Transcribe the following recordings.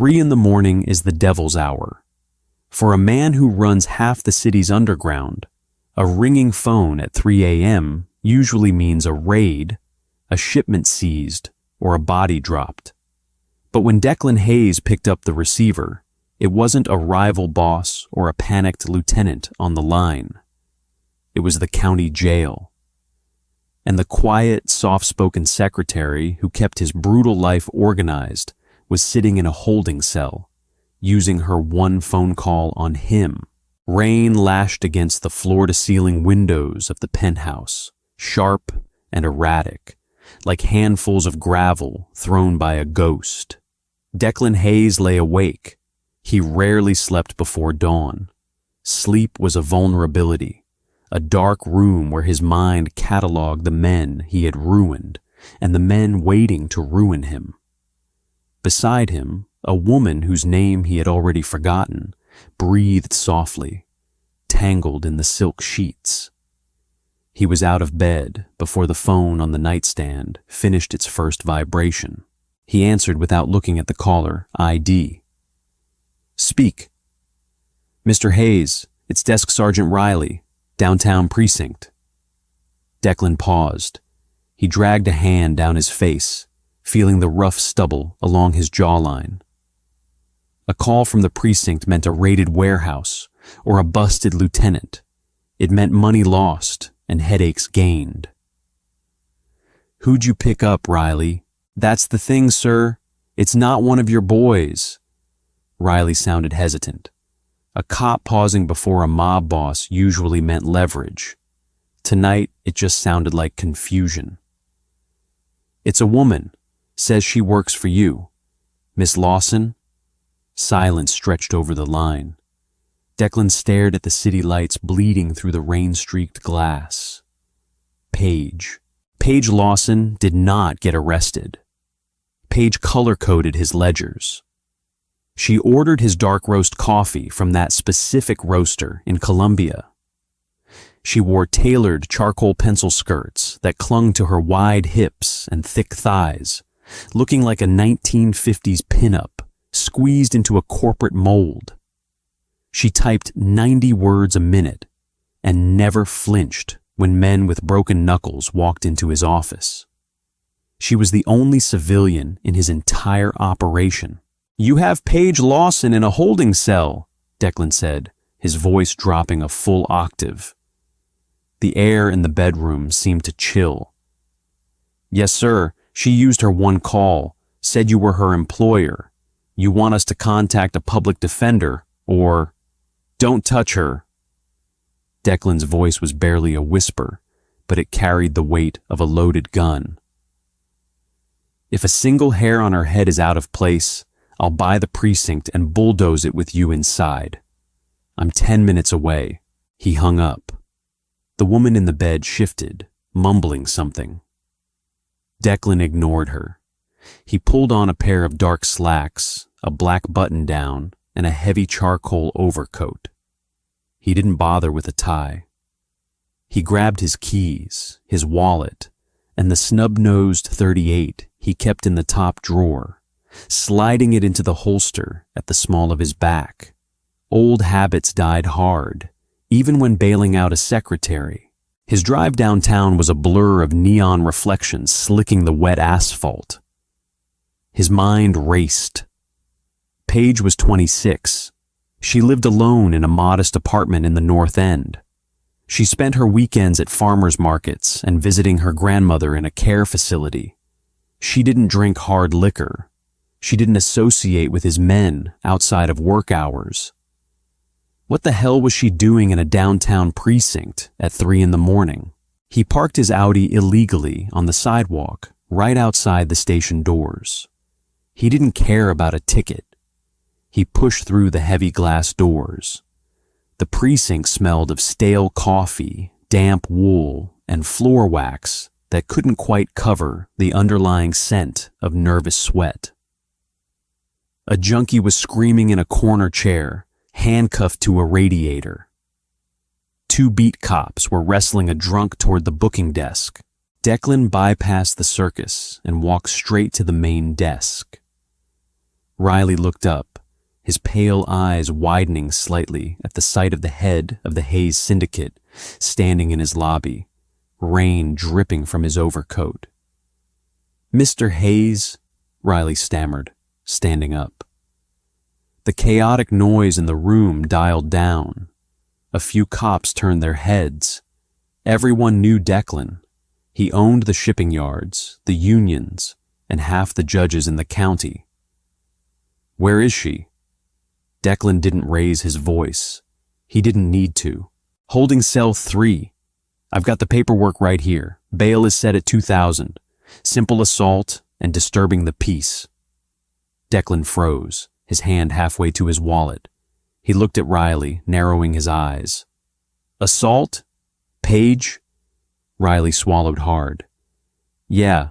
3 in the morning is the devil's hour. For a man who runs half the city's underground, a ringing phone at 3 a.m. usually means a raid, a shipment seized, or a body dropped. But when Declan Hayes picked up the receiver, it wasn't a rival boss or a panicked lieutenant on the line. It was the county jail. And the quiet, soft-spoken secretary who kept his brutal life organized was sitting in a holding cell, using her one phone call on him. Rain lashed against the floor-to-ceiling windows of the penthouse, sharp and erratic, like handfuls of gravel thrown by a ghost. Declan Hayes lay awake. He rarely slept before dawn. Sleep was a vulnerability, a dark room where his mind cataloged the men he had ruined and the men waiting to ruin him. Beside him, a woman whose name he had already forgotten breathed softly, tangled in the silk sheets. He was out of bed before the phone on the nightstand finished its first vibration. He answered without looking at the caller ID. "Speak." "Mr. Hayes, it's Desk Sergeant Riley, downtown precinct." Declan paused. He dragged a hand down his face, feeling the rough stubble along his jawline. A call from the precinct meant a raided warehouse or a busted lieutenant. It meant money lost and headaches gained. "Who'd you pick up, Riley?" "That's the thing, sir. It's not one of your boys." Riley sounded hesitant. A cop pausing before a mob boss usually meant leverage. Tonight, it just sounded like confusion. "It's a woman. Says she works for you. Miss Lawson?" Silence stretched over the line. Declan stared at the city lights bleeding through the rain-streaked glass. Paige Lawson did not get arrested. Paige color-coded his ledgers. She ordered his dark roast coffee from that specific roaster in Columbia. She wore tailored charcoal pencil skirts that clung to her wide hips and thick thighs, looking like a 1950s pinup squeezed into a corporate mold. She typed 90 words a minute and never flinched when men with broken knuckles walked into his office. She was the only civilian in his entire operation. "You have Paige Lawson in a holding cell," Declan said, his voice dropping a full octave. The air in the bedroom seemed to chill. "Yes, sir. She used her one call, said you were her employer. You want us to contact a public defender, or don't touch her." Declan's voice was barely a whisper, but it carried the weight of a loaded gun. "If a single hair on her head is out of place, I'll buy the precinct and bulldoze it with you inside. I'm 10 minutes away." He hung up. The woman in the bed shifted, mumbling something. Declan ignored her. He pulled on a pair of dark slacks, a black button-down, and a heavy charcoal overcoat. He didn't bother with a tie. He grabbed his keys, his wallet, and the snub-nosed .38 he kept in the top drawer, sliding it into the holster at the small of his back. Old habits died hard, even when bailing out a secretary. His drive downtown was a blur of neon reflections slicking the wet asphalt. His mind raced. Paige was 26. She lived alone in a modest apartment in the North End. She spent her weekends at farmers markets and visiting her grandmother in a care facility. She didn't drink hard liquor. She didn't associate with his men outside of work hours. What the hell was she doing in a downtown precinct at 3 in the morning? He parked his Audi illegally on the sidewalk right outside the station doors. He didn't care about a ticket. He pushed through the heavy glass doors. The precinct smelled of stale coffee, damp wool, and floor wax that couldn't quite cover the underlying scent of nervous sweat. A junkie was screaming in a corner chair, handcuffed to a radiator. 2 beat cops were wrestling a drunk toward the booking desk. Declan bypassed the circus and walked straight to the main desk. Riley looked up, his pale eyes widening slightly at the sight of the head of the Hayes Syndicate standing in his lobby, rain dripping from his overcoat. "Mr. Hayes," Riley stammered, standing up. The chaotic noise in the room dialed down. A few cops turned their heads. Everyone knew Declan. He owned the shipping yards, the unions, and half the judges in the county. "Where is she?" Declan didn't raise his voice. He didn't need to. "Holding cell 3. I've got the paperwork right here. Bail is set at $2,000. Simple assault and disturbing the peace." Declan froze, his hand halfway to his wallet. He looked at Riley, narrowing his eyes. "Assault? Page?" Riley swallowed hard. "Yeah,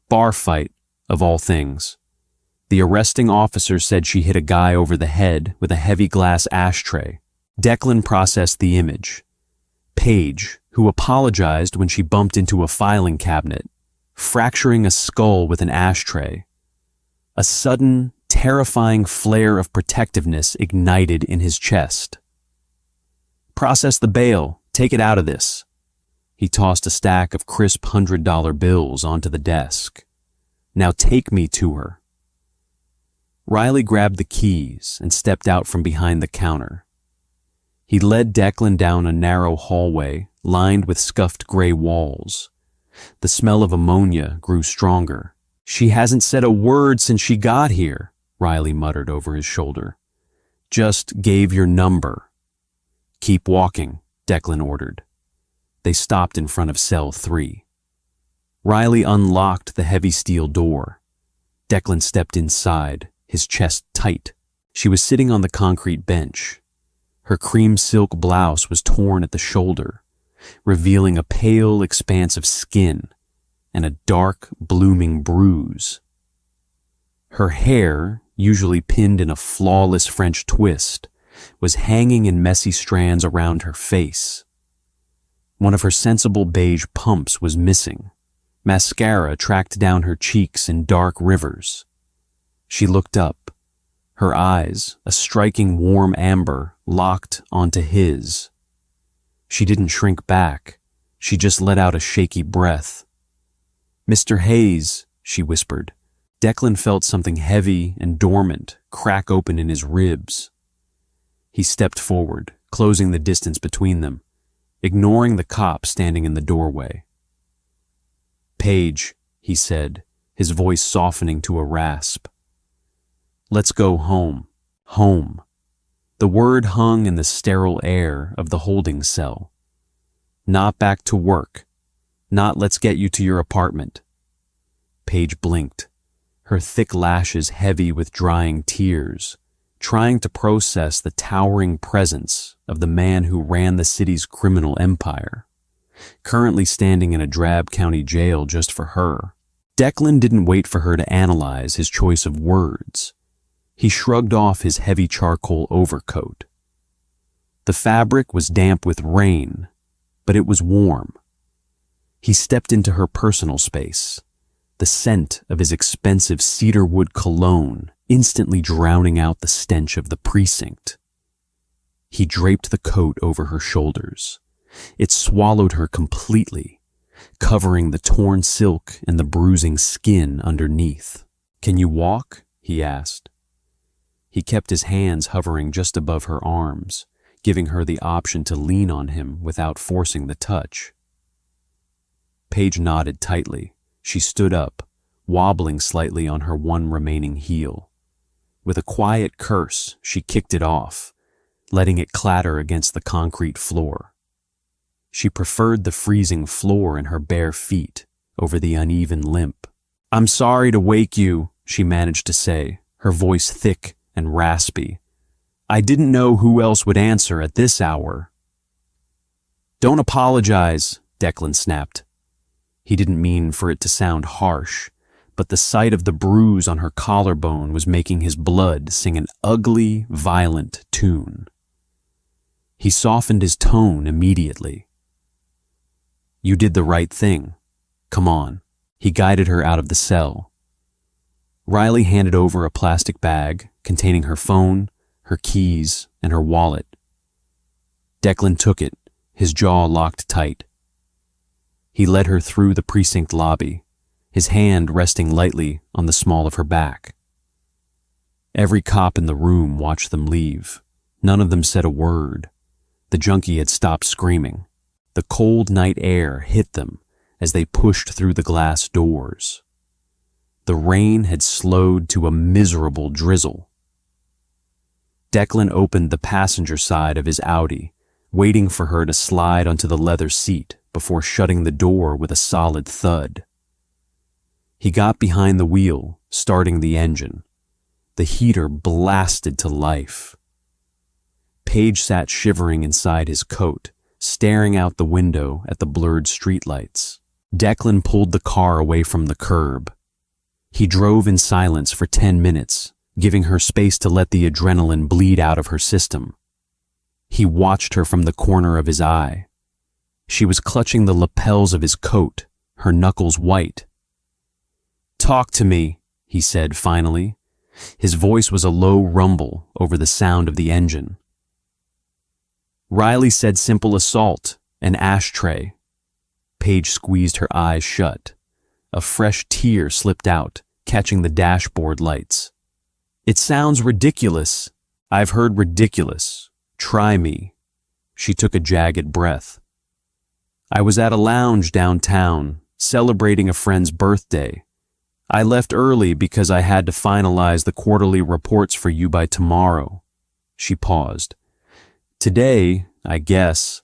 bar fight, of all things. The arresting officer said she hit a guy over the head with a heavy glass ashtray." Declan processed the image. Page, who apologized when she bumped into a filing cabinet, fracturing a skull with an ashtray. A sudden, terrifying flare of protectiveness ignited in his chest. "Process the bail. Take it out of this." He tossed a stack of crisp $100 bills onto the desk. "Now take me to her." Riley grabbed the keys and stepped out from behind the counter. He led Declan down a narrow hallway lined with scuffed gray walls. The smell of ammonia grew stronger. "She hasn't said a word since she got here," Riley muttered over his shoulder. "Just gave your number." "Keep walking," Declan ordered. They stopped in front of cell 3. Riley unlocked the heavy steel door. Declan stepped inside, his chest tight. She was sitting on the concrete bench. Her cream silk blouse was torn at the shoulder, revealing a pale expanse of skin and a dark, blooming bruise. Her hair, usually pinned in a flawless French twist, was hanging in messy strands around her face. One of her sensible beige pumps was missing. Mascara tracked down her cheeks in dark rivers. She looked up. Her eyes, a striking warm amber, locked onto his. She didn't shrink back. She just let out a shaky breath. "Mr. Hayes," she whispered. Declan felt something heavy and dormant crack open in his ribs. He stepped forward, closing the distance between them, ignoring the cop standing in the doorway. "Page," he said, his voice softening to a rasp. "Let's go home. Home." The word hung in the sterile air of the holding cell. Not back to work. Not let's get you to your apartment. Page blinked, her thick lashes heavy with drying tears, trying to process the towering presence of the man who ran the city's criminal empire, currently standing in a drab county jail just for her. Declan didn't wait for her to analyze his choice of words. He shrugged off his heavy charcoal overcoat. The fabric was damp with rain, but it was warm. He stepped into her personal space, the scent of his expensive cedarwood cologne instantly drowning out the stench of the precinct. He draped the coat over her shoulders. It swallowed her completely, covering the torn silk and the bruising skin underneath. "Can you walk?" he asked. He kept his hands hovering just above her arms, giving her the option to lean on him without forcing the touch. Paige nodded tightly. She stood up, wobbling slightly on her one remaining heel. With a quiet curse, she kicked it off, letting it clatter against the concrete floor. She preferred the freezing floor and her bare feet over the uneven limp. "I'm sorry to wake you," she managed to say, her voice thick and raspy. "I didn't know who else would answer at this hour." "Don't apologize," Declan snapped. He didn't mean for it to sound harsh, but the sight of the bruise on her collarbone was making his blood sing an ugly, violent tune. He softened his tone immediately. "You did the right thing. Come on." He guided her out of the cell. Riley handed over a plastic bag containing her phone, her keys, and her wallet. Declan took it, his jaw locked tight. He led her through the precinct lobby, his hand resting lightly on the small of her back. Every cop in the room watched them leave. None of them said a word. The junkie had stopped screaming. The cold night air hit them as they pushed through the glass doors. The rain had slowed to a miserable drizzle. Declan opened the passenger side of his Audi, waiting for her to slide onto the leather seat before shutting the door with a solid thud. He got behind the wheel, starting the engine. The heater blasted to life. Paige sat shivering inside his coat, staring out the window at the blurred streetlights. Declan pulled the car away from the curb. He drove in silence for 10 minutes, giving her space to let the adrenaline bleed out of her system. He watched her from the corner of his eye. She was clutching the lapels of his coat, her knuckles white. "Talk to me," he said finally. His voice was a low rumble over the sound of the engine. Riley said simple assault, an ashtray. Paige squeezed her eyes shut. A fresh tear slipped out, catching the dashboard lights. "It sounds ridiculous." "I've heard ridiculous. Try me." She took a jagged breath. "I was at a lounge downtown, celebrating a friend's birthday. I left early because I had to finalize the quarterly reports for you by tomorrow." She paused. "Today, I guess.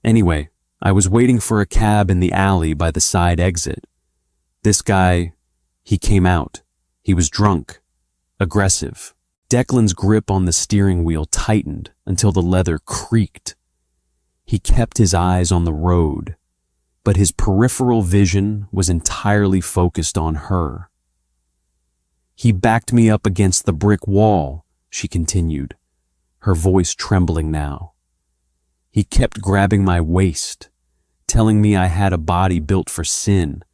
Anyway, I was waiting for a cab in the alley by the side exit. This guy, he came out. He was drunk, aggressive." Declan's grip on the steering wheel tightened until the leather creaked. He kept his eyes on the road, but his peripheral vision was entirely focused on her. "He backed me up against the brick wall," she continued, her voice trembling now. "He kept grabbing my waist, telling me I had a body built for sin,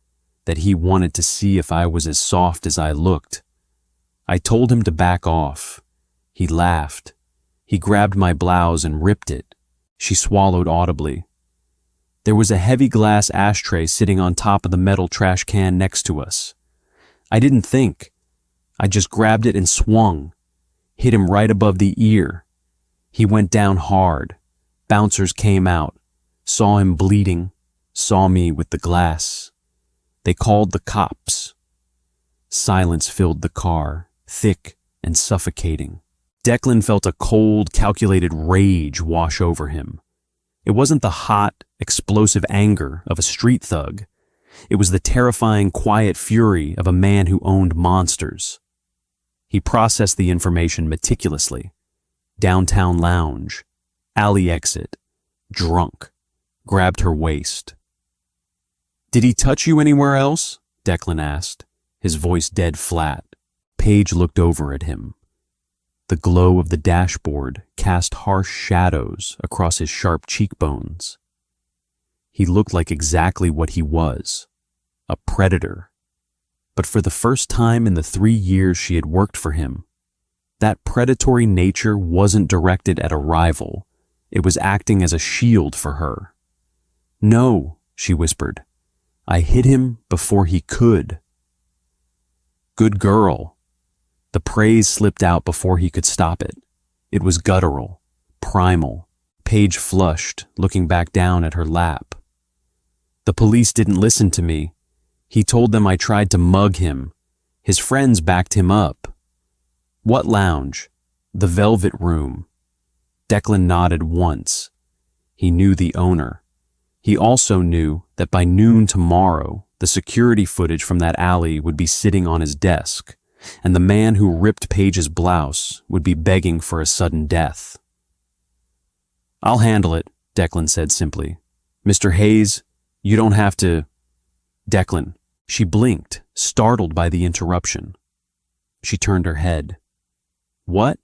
that he wanted to see if I was as soft as I looked. I told him to back off. He laughed. He grabbed my blouse and ripped it." She swallowed audibly. "There was a heavy glass ashtray sitting on top of the metal trash can next to us. I didn't think. I just grabbed it and swung. Hit him right above the ear. He went down hard. Bouncers came out, saw him bleeding, saw me with the glass. They called the cops." Silence filled the car, thick and suffocating. Declan felt a cold, calculated rage wash over him. It wasn't the hot, explosive anger of a street thug. It was the terrifying, quiet fury of a man who owned monsters. He processed the information meticulously. Downtown lounge, alley exit, drunk, grabbed her waist. "Did he touch you anywhere else?" Declan asked, his voice dead flat. Paige looked over at him. The glow of the dashboard cast harsh shadows across his sharp cheekbones. He looked like exactly what he was, a predator. But for the first time in the 3 years she had worked for him, that predatory nature wasn't directed at a rival. It was acting as a shield for her. "No," she whispered. "I hit him before he could." "Good girl." The praise slipped out before he could stop it. It was guttural, primal. Paige flushed, looking back down at her lap. "The police didn't listen to me. He told them I tried to mug him. His friends backed him up." "What lounge?" "The Velvet Room." Declan nodded once. He knew the owner. He also knew that by noon tomorrow, the security footage from that alley would be sitting on his desk, and the man who ripped Paige's blouse would be begging for a sudden death. "I'll handle it," Declan said simply. "Mr. Hayes, you don't have to—" "Declan." She blinked, startled by the interruption. She turned her head. "What?"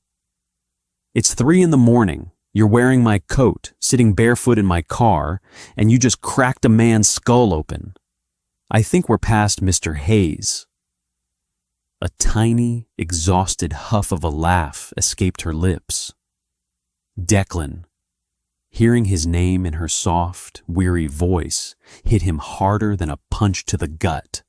"It's 3 a.m. You're wearing my coat, sitting barefoot in my car, and you just cracked a man's skull open. I think we're past Mr. Hayes." A tiny, exhausted huff of a laugh escaped her lips. Declan, hearing his name in her soft, weary voice, hit him harder than a punch to the gut.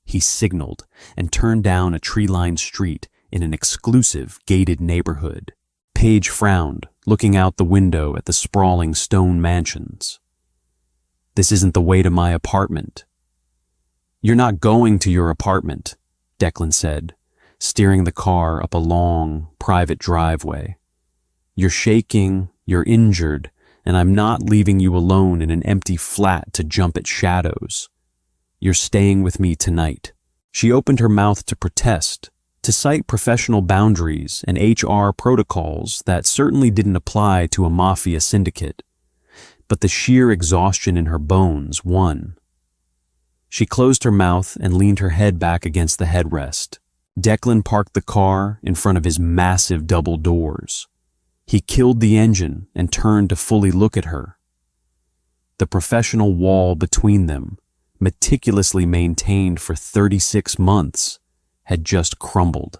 He signaled and turned down a tree-lined street in an exclusive, gated neighborhood. Paige frowned, looking out the window at the sprawling stone mansions. "This isn't the way to my apartment." "You're not going to your apartment," Declan said, steering the car up a long, private driveway. "You're shaking, you're injured, and I'm not leaving you alone in an empty flat to jump at shadows. You're staying with me tonight." She opened her mouth to protest, to cite professional boundaries and HR protocols that certainly didn't apply to a Mafia syndicate. But the sheer exhaustion in her bones won. She closed her mouth and leaned her head back against the headrest. Declan parked the car in front of his massive double doors. He killed the engine and turned to fully look at her. The professional wall between them, meticulously maintained for 36 months, had just crumbled.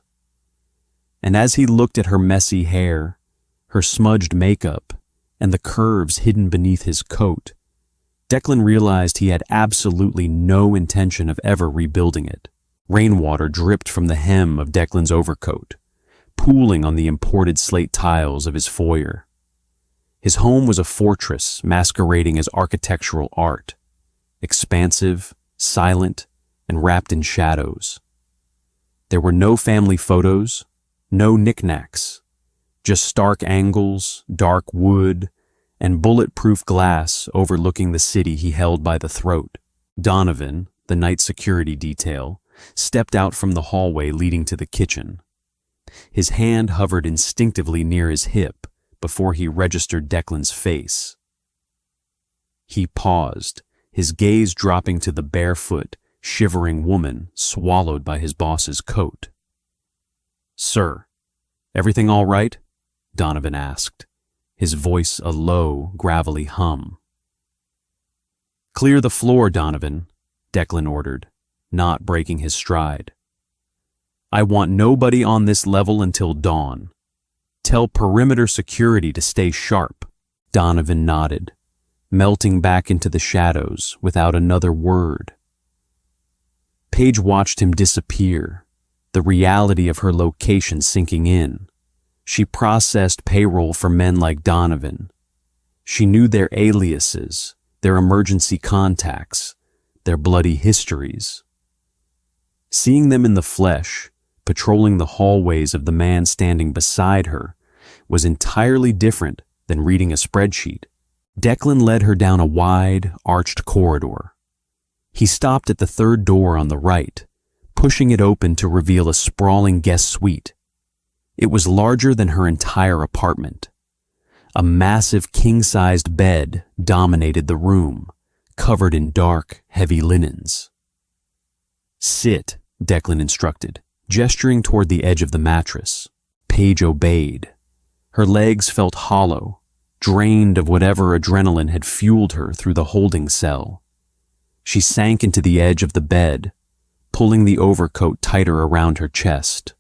And as he looked at her messy hair, her smudged makeup, and the curves hidden beneath his coat, Declan realized he had absolutely no intention of ever rebuilding it. Rainwater dripped from the hem of Declan's overcoat, pooling on the imported slate tiles of his foyer. His home was a fortress masquerading as architectural art, expansive, silent, and wrapped in shadows. There were no family photos, no knickknacks, just stark angles, dark wood, and bulletproof glass overlooking the city he held by the throat. Donovan, the night security detail, stepped out from the hallway leading to the kitchen. His hand hovered instinctively near his hip before he registered Declan's face. He paused, his gaze dropping to the barefoot, shivering woman swallowed by his boss's coat. "Sir, everything all right?" Donovan asked, his voice a low, gravelly hum. "Clear the floor, Donovan," Declan ordered, not breaking his stride. "I want nobody on this level until dawn. Tell perimeter security to stay sharp." Donovan nodded, melting back into the shadows without another word. Paige watched him disappear, the reality of her location sinking in. She processed payroll for men like Donovan. She knew their aliases, their emergency contacts, their bloody histories. Seeing them in the flesh, patrolling the hallways of the man standing beside her, was entirely different than reading a spreadsheet. Declan led her down a wide, arched corridor. He stopped at the third door on the right, pushing it open to reveal a sprawling guest suite. It was larger than her entire apartment. A massive king-sized bed dominated the room, covered in dark, heavy linens. "Sit," Declan instructed, gesturing toward the edge of the mattress. Paige obeyed. Her legs felt hollow, drained of whatever adrenaline had fueled her through the holding cell. She sank into the edge of the bed, pulling the overcoat tighter around her chest.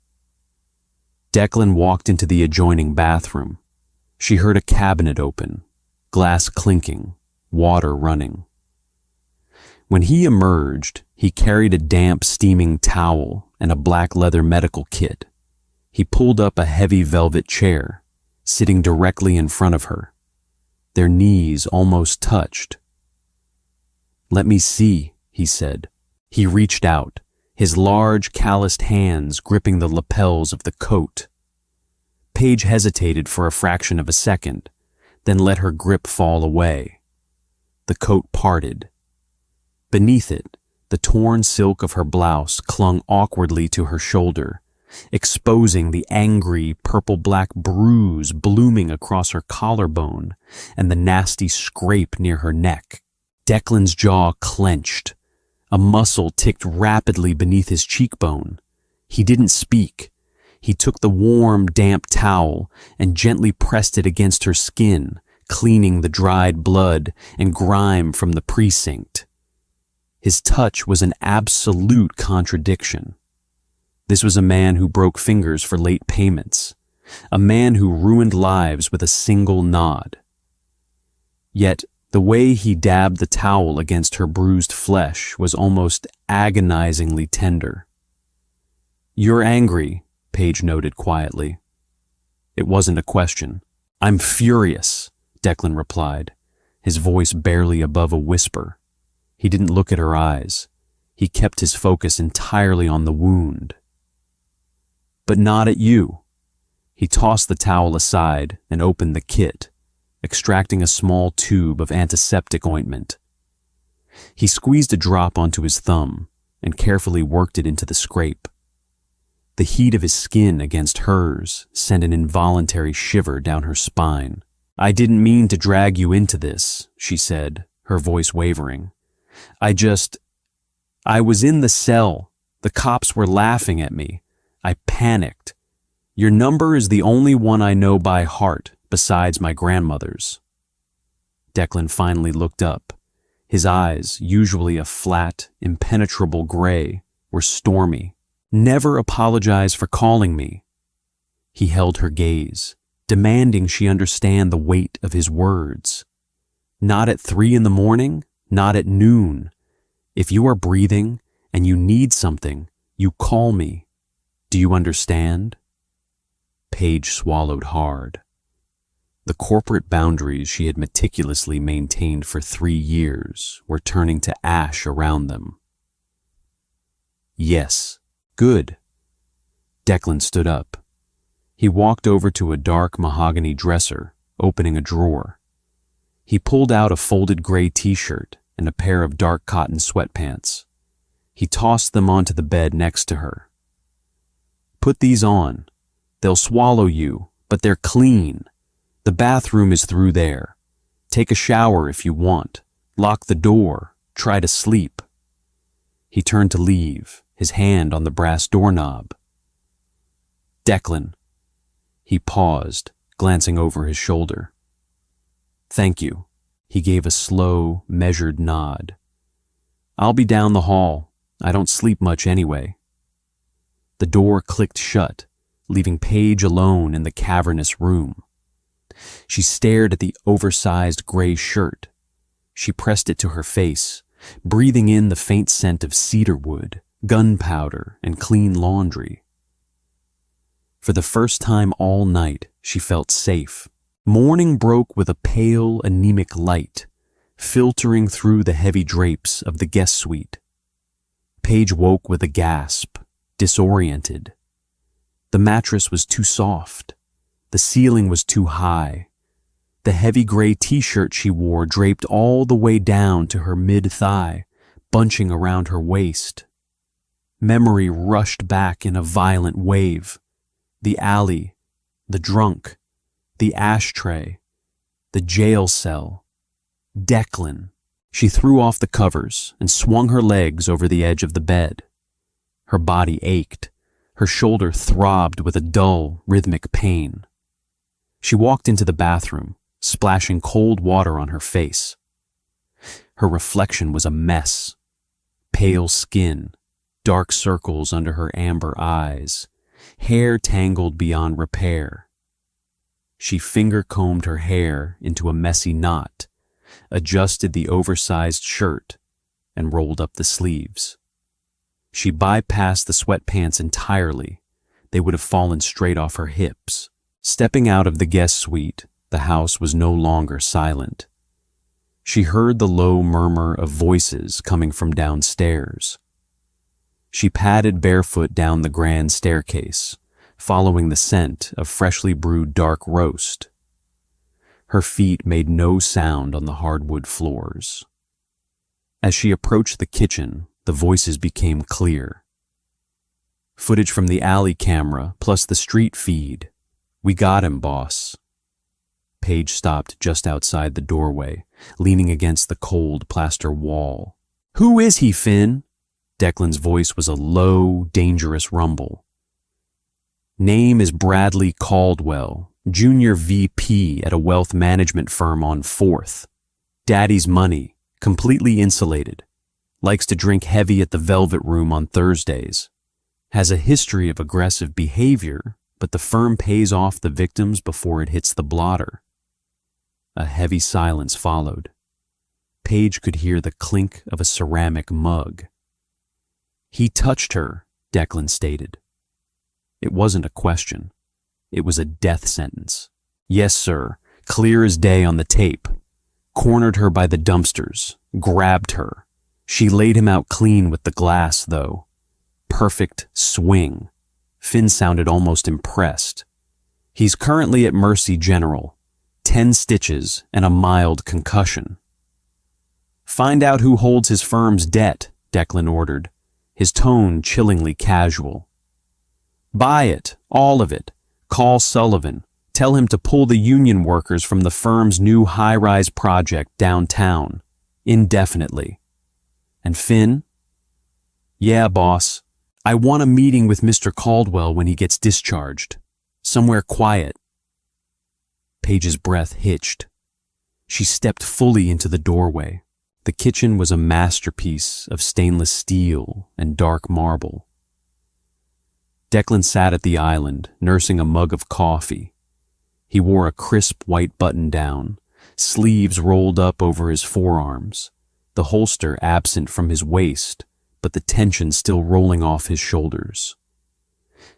Declan walked into the adjoining bathroom. She heard a cabinet open, glass clinking, water running. When he emerged, he carried a damp, steaming towel and a black leather medical kit. He pulled up a heavy velvet chair, sitting directly in front of her. Their knees almost touched. "Let me see," he said. He reached out, his large, calloused hands gripping the lapels of the coat. Paige hesitated for a fraction of a second, then let her grip fall away. The coat parted. Beneath it, the torn silk of her blouse clung awkwardly to her shoulder, exposing the angry purple-black bruise blooming across her collarbone and the nasty scrape near her neck. Declan's jaw clenched. A muscle ticked rapidly beneath his cheekbone. He didn't speak. He took the warm, damp towel and gently pressed it against her skin, cleaning the dried blood and grime from the precinct. His touch was an absolute contradiction. This was a man who broke fingers for late payments, a man who ruined lives with a single nod. Yet, the way he dabbed the towel against her bruised flesh was almost agonizingly tender. "You're angry," Paige noted quietly. It wasn't a question. "I'm furious," Declan replied, his voice barely above a whisper. He didn't look at her eyes. He kept his focus entirely on the wound. "But not at you." He tossed the towel aside and opened the kit, extracting a small tube of antiseptic ointment. He squeezed a drop onto his thumb and carefully worked it into the scrape. The heat of his skin against hers sent an involuntary shiver down her spine. "I didn't mean to drag you into this," she said, her voice wavering. I was in the cell. The cops were laughing at me. I panicked. Your number is the only one I know by heart, besides my grandmother's." Declan finally looked up. His eyes, usually a flat, impenetrable gray, were stormy. "Never apologize for calling me." He held her gaze, demanding she understand the weight of his words. "Not at 3 a.m, not at noon. If you are breathing and you need something, you call me. Do you understand?" Paige swallowed hard. The corporate boundaries she had meticulously maintained for 3 years were turning to ash around them. "Yes, good." Declan stood up. He walked over to a dark mahogany dresser, opening a drawer. He pulled out a folded gray t-shirt and a pair of dark cotton sweatpants. He tossed them onto the bed next to her. "Put these on. They'll swallow you, but they're clean. The bathroom is through there. Take a shower if you want. Lock the door. Try to sleep." He turned to leave, his hand on the brass doorknob. "Declan." He paused, glancing over his shoulder. "Thank you." He gave a slow, measured nod. "I'll be down the hall. I don't sleep much anyway." The door clicked shut, leaving Paige alone in the cavernous room. She stared at the oversized gray shirt. She pressed it to her face, breathing in the faint scent of cedarwood, gunpowder, and clean laundry. For the first time all night, she felt safe. Morning broke with a pale, anemic light, filtering through the heavy drapes of the guest suite. Paige woke with a gasp, disoriented. The mattress was too soft. The ceiling was too high. The heavy gray t-shirt she wore draped all the way down to her mid-thigh, bunching around her waist. Memory rushed back in a violent wave. The alley, the drunk, the ashtray, the jail cell. Declan. She threw off the covers and swung her legs over the edge of the bed. Her body ached. Her shoulder throbbed with a dull, rhythmic pain. She walked into the bathroom, splashing cold water on her face. Her reflection was a mess. Pale skin, dark circles under her amber eyes, hair tangled beyond repair. She finger-combed her hair into a messy knot, adjusted the oversized shirt, and rolled up the sleeves. She bypassed the sweatpants entirely. They would have fallen straight off her hips. Stepping out of the guest suite, the house was no longer silent. She heard the low murmur of voices coming from downstairs. She padded barefoot down the grand staircase, following the scent of freshly brewed dark roast. Her feet made no sound on the hardwood floors. As she approached the kitchen, the voices became clear. Footage from the alley camera plus the street feed. "We got him, boss." Paige stopped just outside the doorway, leaning against the cold plaster wall. "Who is he, Finn?" Declan's voice was a low, dangerous rumble. "Name is Bradley Caldwell, junior VP at a wealth management firm on 4th. Daddy's money, completely insulated. Likes to drink heavy at the Velvet Room on Thursdays. Has a history of aggressive behavior, but the firm pays off the victims before it hits the blotter. A heavy silence followed. Paige could hear the clink of a ceramic mug. He touched her, Declan stated. It wasn't a question. It was a death sentence. Yes, sir, clear as day on the tape. Cornered her by the dumpsters, grabbed her. She laid him out clean with the glass, though. Perfect swing. Finn sounded almost impressed. He's currently at Mercy General. 10 stitches and a mild concussion. Find out who holds his firm's debt, Declan ordered, his tone chillingly casual. Buy it, all of it. Call Sullivan. Tell him to pull the union workers from the firm's new high-rise project downtown, indefinitely. And Finn? Yeah, boss. I want a meeting with Mr. Caldwell when he gets discharged. Somewhere quiet. Paige's breath hitched. She stepped fully into the doorway. The kitchen was a masterpiece of stainless steel and dark marble. Declan sat at the island, nursing a mug of coffee. He wore a crisp white button-down, sleeves rolled up over his forearms, the holster absent from his waist, but the tension still rolling off his shoulders.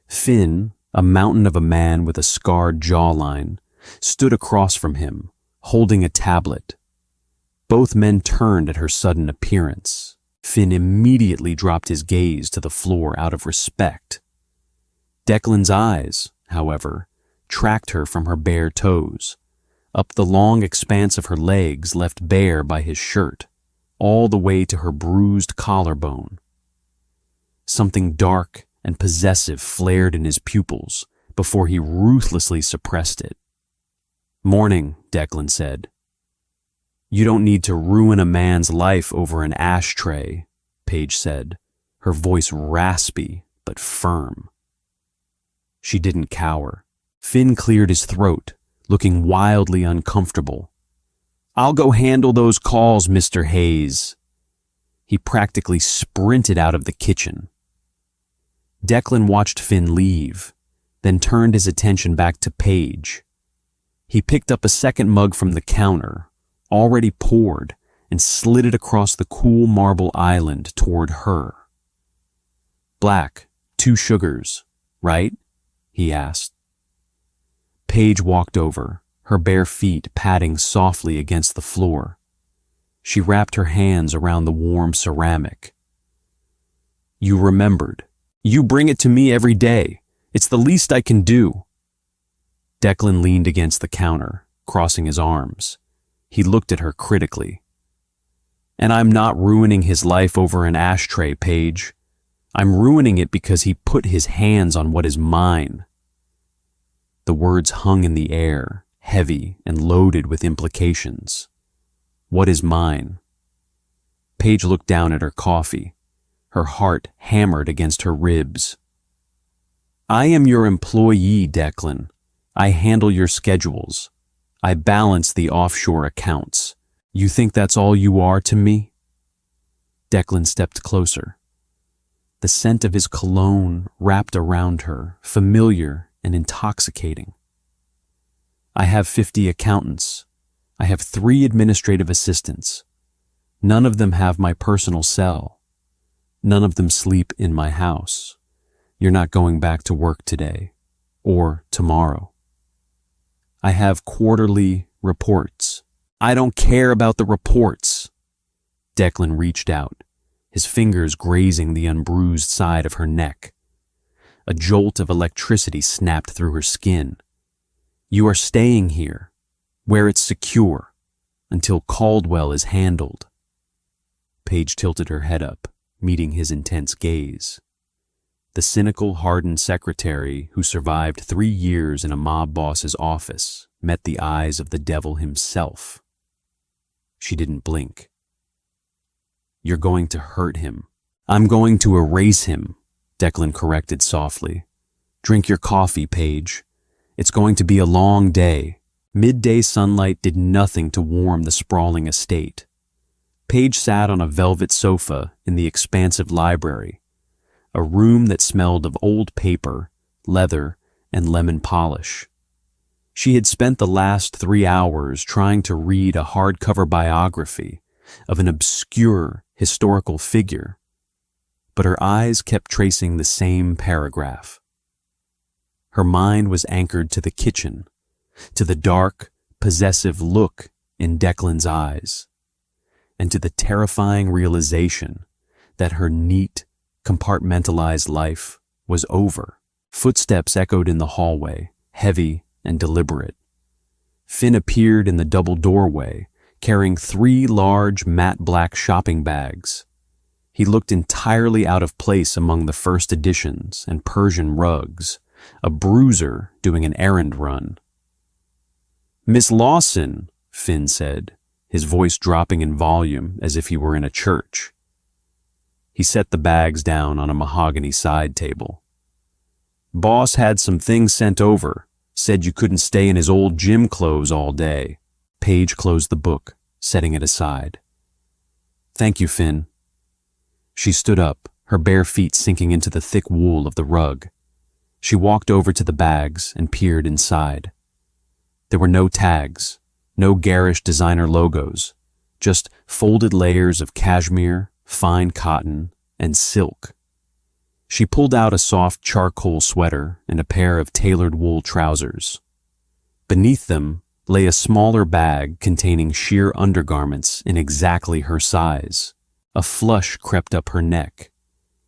Finn, a mountain of a man with a scarred jawline, stood across from him, holding a tablet. Both men turned at her sudden appearance. Finn immediately dropped his gaze to the floor out of respect. Declan's eyes, however, tracked her from her bare toes, up the long expanse of her legs left bare by his shirt, all the way to her bruised collarbone. Something dark and possessive flared in his pupils before he ruthlessly suppressed it. Morning, Declan said. You don't need to ruin a man's life over an ashtray, Paige said, her voice raspy but firm. She didn't cower. Finn cleared his throat, looking wildly uncomfortable. I'll go handle those calls, Mr. Hayes. He practically sprinted out of the kitchen. Declan watched Finn leave, then turned his attention back to Paige. He picked up a second mug from the counter, already poured, and slid it across the cool marble island toward her. Black, 2 sugars, right? He asked. Paige walked over, her bare feet padding softly against the floor. She wrapped her hands around the warm ceramic. You remembered. You bring it to me every day. It's the least I can do. Declan leaned against the counter, crossing his arms. He looked at her critically. And I'm not ruining his life over an ashtray, Paige. I'm ruining it because he put his hands on what is mine. The words hung in the air, heavy and loaded with implications. What is mine? Paige looked down at her coffee. Her heart hammered against her ribs. I am your employee, Declan. I handle your schedules. I balance the offshore accounts. You think that's all you are to me? Declan stepped closer. The scent of his cologne wrapped around her, familiar and intoxicating. I have 50 accountants. I have 3 administrative assistants. None of them have my personal cell. None of them sleep in my house. You're not going back to work today, or tomorrow. I have quarterly reports. I don't care about the reports. Declan reached out, his fingers grazing the unbruised side of her neck. A jolt of electricity snapped through her skin. You are staying here, where it's secure, until Caldwell is handled. Paige tilted her head up, meeting his intense gaze. The cynical, hardened secretary who survived 3 years in a mob boss's office met the eyes of the devil himself. She didn't blink. You're going to hurt him. I'm going to erase him, Declan corrected softly. Drink your coffee, Paige. It's going to be a long day. Midday sunlight did nothing to warm the sprawling estate. Paige sat on a velvet sofa in the expansive library. a room that smelled of old paper, leather, and lemon polish. She had spent the last 3 hours trying to read a hardcover biography of an obscure historical figure, but her eyes kept tracing the same paragraph. Her mind was anchored to the kitchen, to the dark, possessive look in Declan's eyes, and to the terrifying realization that her neat, compartmentalized life was over. Footsteps echoed in the hallway, heavy and deliberate. Finn appeared in the double doorway, carrying 3 large matte black shopping bags. He looked entirely out of place among the first editions and Persian rugs, a bruiser doing an errand run. "Miss Lawson," Finn said, his voice dropping in volume as if he were in a church. He set the bags down on a mahogany side table. "Boss had some things sent over. Said you couldn't stay in his old gym clothes all day." Paige closed the book, setting it aside. "Thank you, Finn." She stood up, her bare feet sinking into the thick wool of the rug. She walked over to the bags and peered inside. There were no tags, no garish designer logos, just folded layers of cashmere, fine cotton, and silk. She pulled out a soft charcoal sweater and a pair of tailored wool trousers. Beneath them lay a smaller bag containing sheer undergarments in exactly her size. A flush crept up her neck.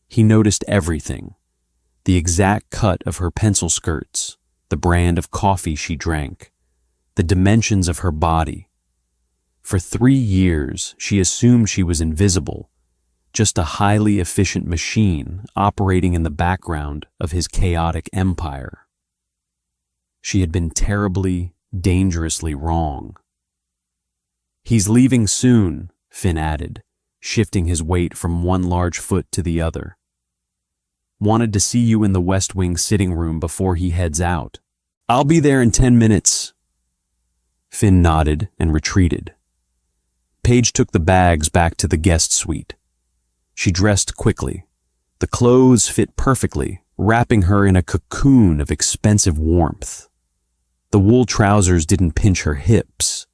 He noticed everything: the exact cut of her pencil skirts, the brand of coffee she drank, the dimensions of her body. For 3 years, she assumed she was invisible, just a highly efficient machine operating in the background of his chaotic empire. She had been terribly, dangerously wrong. "He's leaving soon," Finn added, shifting his weight from one large foot to the other. "Wanted to see you in the West Wing sitting room before he heads out." "I'll be there in 10 minutes. Finn nodded and retreated. Paige took the bags back to the guest suite. She dressed quickly. The clothes fit perfectly, wrapping her in a cocoon of expensive warmth. The wool trousers didn't pinch her hips.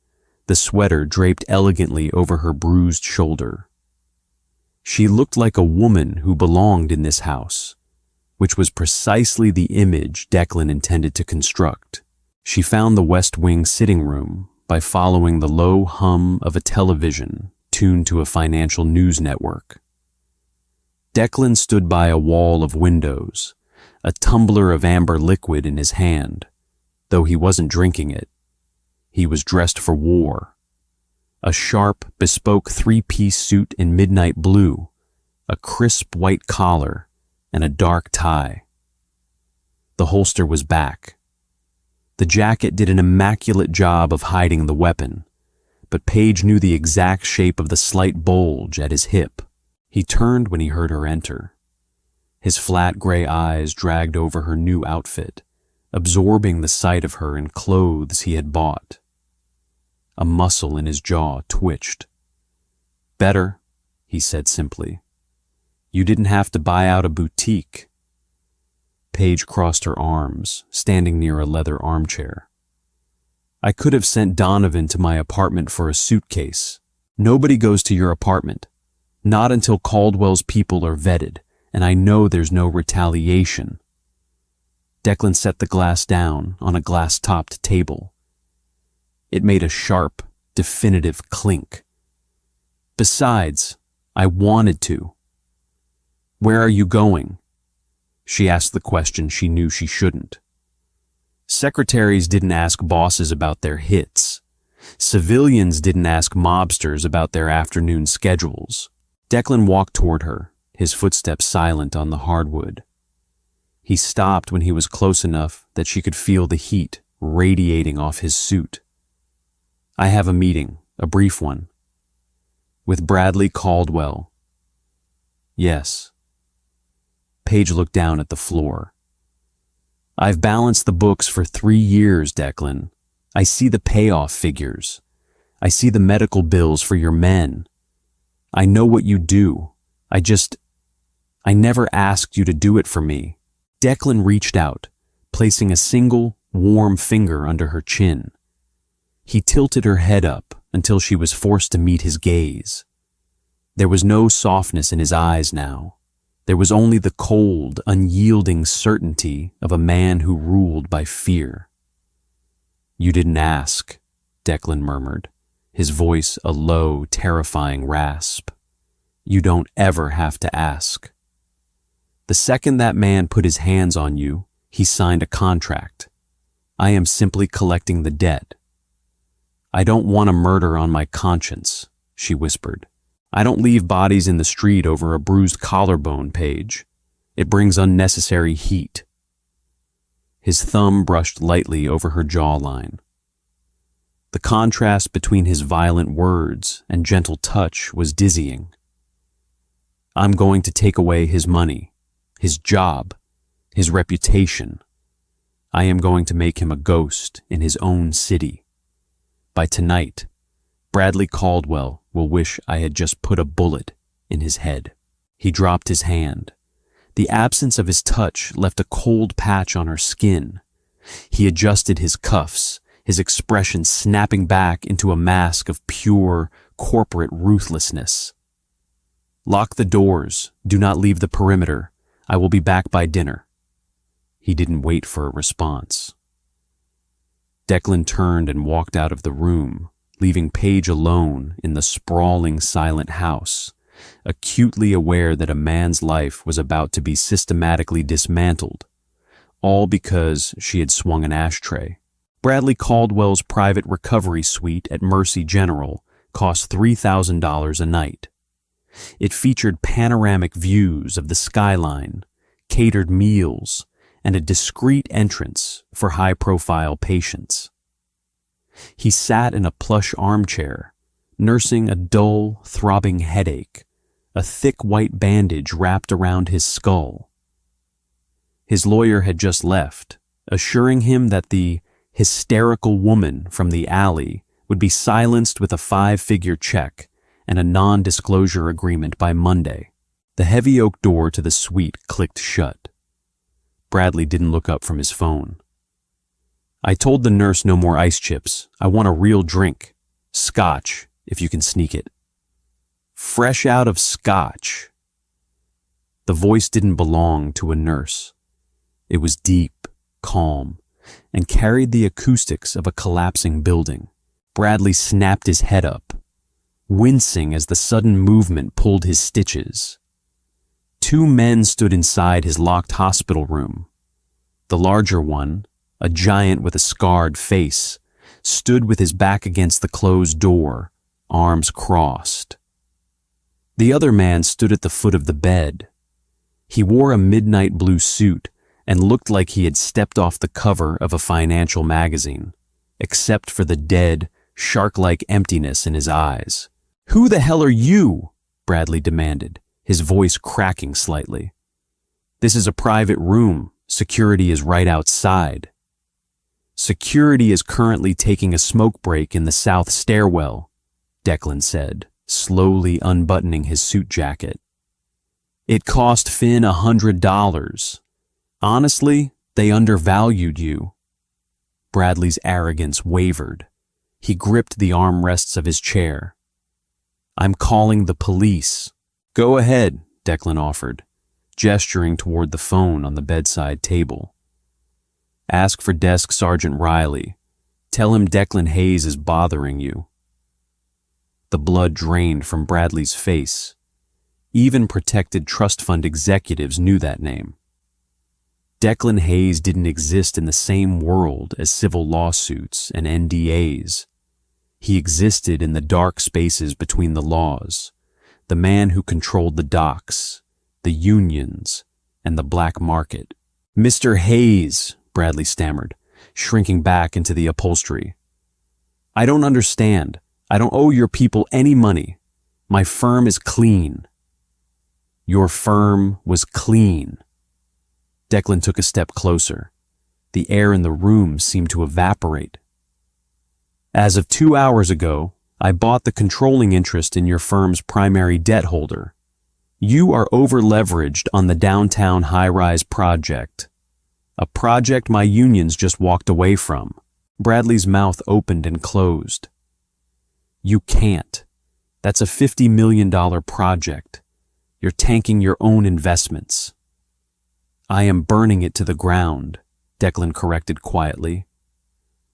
The sweater draped elegantly over her bruised shoulder. She looked like a woman who belonged in this house, which was precisely the image Declan intended to construct. She found the West Wing sitting room by following the low hum of a television tuned to a financial news network. Declan stood by a wall of windows, a tumbler of amber liquid in his hand, though he wasn't drinking it. He was dressed for war. A sharp, bespoke 3-piece suit in midnight blue, a crisp white collar, and a dark tie. The holster was back. The jacket did an immaculate job of hiding the weapon, but Paige knew the exact shape of the slight bulge at his hip. He turned when he heard her enter. His flat gray eyes dragged over her new outfit, absorbing the sight of her in clothes he had bought. A muscle in his jaw twitched. "Better," he said simply. "You didn't have to buy out a boutique." Paige crossed her arms, standing near a leather armchair. "I could have sent Donovan to my apartment for a suitcase. Nobody goes to your apartment. Not until Caldwell's people are vetted, and I know there's no retaliation." Declan set the glass down on a glass-topped table. It made a sharp, definitive clink. "Besides, I wanted to." "Where are you going?" She asked the question she knew she shouldn't. Secretaries didn't ask bosses about their hits. Civilians didn't ask mobsters about their afternoon schedules. Declan walked toward her, his footsteps silent on the hardwood. He stopped when he was close enough that she could feel the heat radiating off his suit. "I have a meeting, a brief one." "With Bradley Caldwell." "Yes." Paige looked down at the floor. "I've balanced the books for 3 years, Declan. I see the payoff figures. I see the medical bills for your men. I know what you do. I never asked you to do it for me. Declan reached out, placing a single, warm finger under her chin. He tilted her head up until she was forced to meet his gaze. There was no softness in his eyes now. There was only the cold, unyielding certainty of a man who ruled by fear. You didn't ask, Declan murmured, his voice a low, terrifying rasp. You don't ever have to ask. The second that man put his hands on you, he signed a contract. I am simply collecting the debt. I don't want a murder on my conscience, she whispered. I don't leave bodies in the street over a bruised collarbone, Paige. It brings unnecessary heat. His thumb brushed lightly over her jawline. The contrast between his violent words and gentle touch was dizzying. I'm going to take away his money, his job, his reputation. I am going to make him a ghost in his own city. By tonight, Bradley Caldwell will wish I had just put a bullet in his head. He dropped his hand. The absence of his touch left a cold patch on her skin. He adjusted his cuffs, his expression snapping back into a mask of pure, corporate ruthlessness. Lock the doors. Do not leave the perimeter. I will be back by dinner. He didn't wait for a response. Declan turned and walked out of the room, leaving Paige alone in the sprawling, silent house, acutely aware that a man's life was about to be systematically dismantled, all because she had swung an ashtray. Bradley Caldwell's private recovery suite at Mercy General cost $3,000 a night. It featured panoramic views of the skyline, catered meals, and a discreet entrance for high-profile patients. He sat in a plush armchair, nursing a dull, throbbing headache, a thick white bandage wrapped around his skull. His lawyer had just left, assuring him that the hysterical woman from the alley would be silenced with a 5-figure check and a non-disclosure agreement by Monday. The heavy oak door to the suite clicked shut. Bradley didn't look up from his phone. I told the nurse no more ice chips. I want a real drink. Scotch, if you can sneak it. Fresh out of scotch. The voice didn't belong to a nurse. It was deep, calm, and carried the acoustics of a collapsing building. Bradley snapped his head up, wincing as the sudden movement pulled his stitches. 2 men stood inside his locked hospital room. The larger one, a giant with a scarred face, stood with his back against the closed door, arms crossed. The other man stood at the foot of the bed. He wore a midnight blue suit and looked like he had stepped off the cover of a financial magazine, except for the dead, shark-like emptiness in his eyes. "Who the hell are you?" Bradley demanded, his voice cracking slightly. "This is a private room. Security is right outside." "Security is currently taking a smoke break in the south stairwell," Declan said, slowly unbuttoning his suit jacket. "It cost Finn $100. Honestly, they undervalued you." Bradley's arrogance wavered. He gripped the armrests of his chair. "I'm calling the police." "Go ahead," Declan offered, gesturing toward the phone on the bedside table. "Ask for Desk Sergeant Riley. Tell him Declan Hayes is bothering you." The blood drained from Bradley's face. Even protected trust fund executives knew that name. Declan Hayes didn't exist in the same world as civil lawsuits and NDAs. He existed in the dark spaces between the laws, the man who controlled the docks, the unions, and the black market. "Mr. Hayes," Bradley stammered, shrinking back into the upholstery. "I don't understand. I don't owe your people any money. My firm is clean." "Your firm was clean." Declan took a step closer. The air in the room seemed to evaporate. "As of 2 hours ago, I bought the controlling interest in your firm's primary debt holder. You are over-leveraged on the downtown high-rise project. A project my unions just walked away from. Bradley's mouth opened and closed. You can't. That's a $50 million project. You're tanking your own investments. I am burning it to the ground, Declan corrected quietly.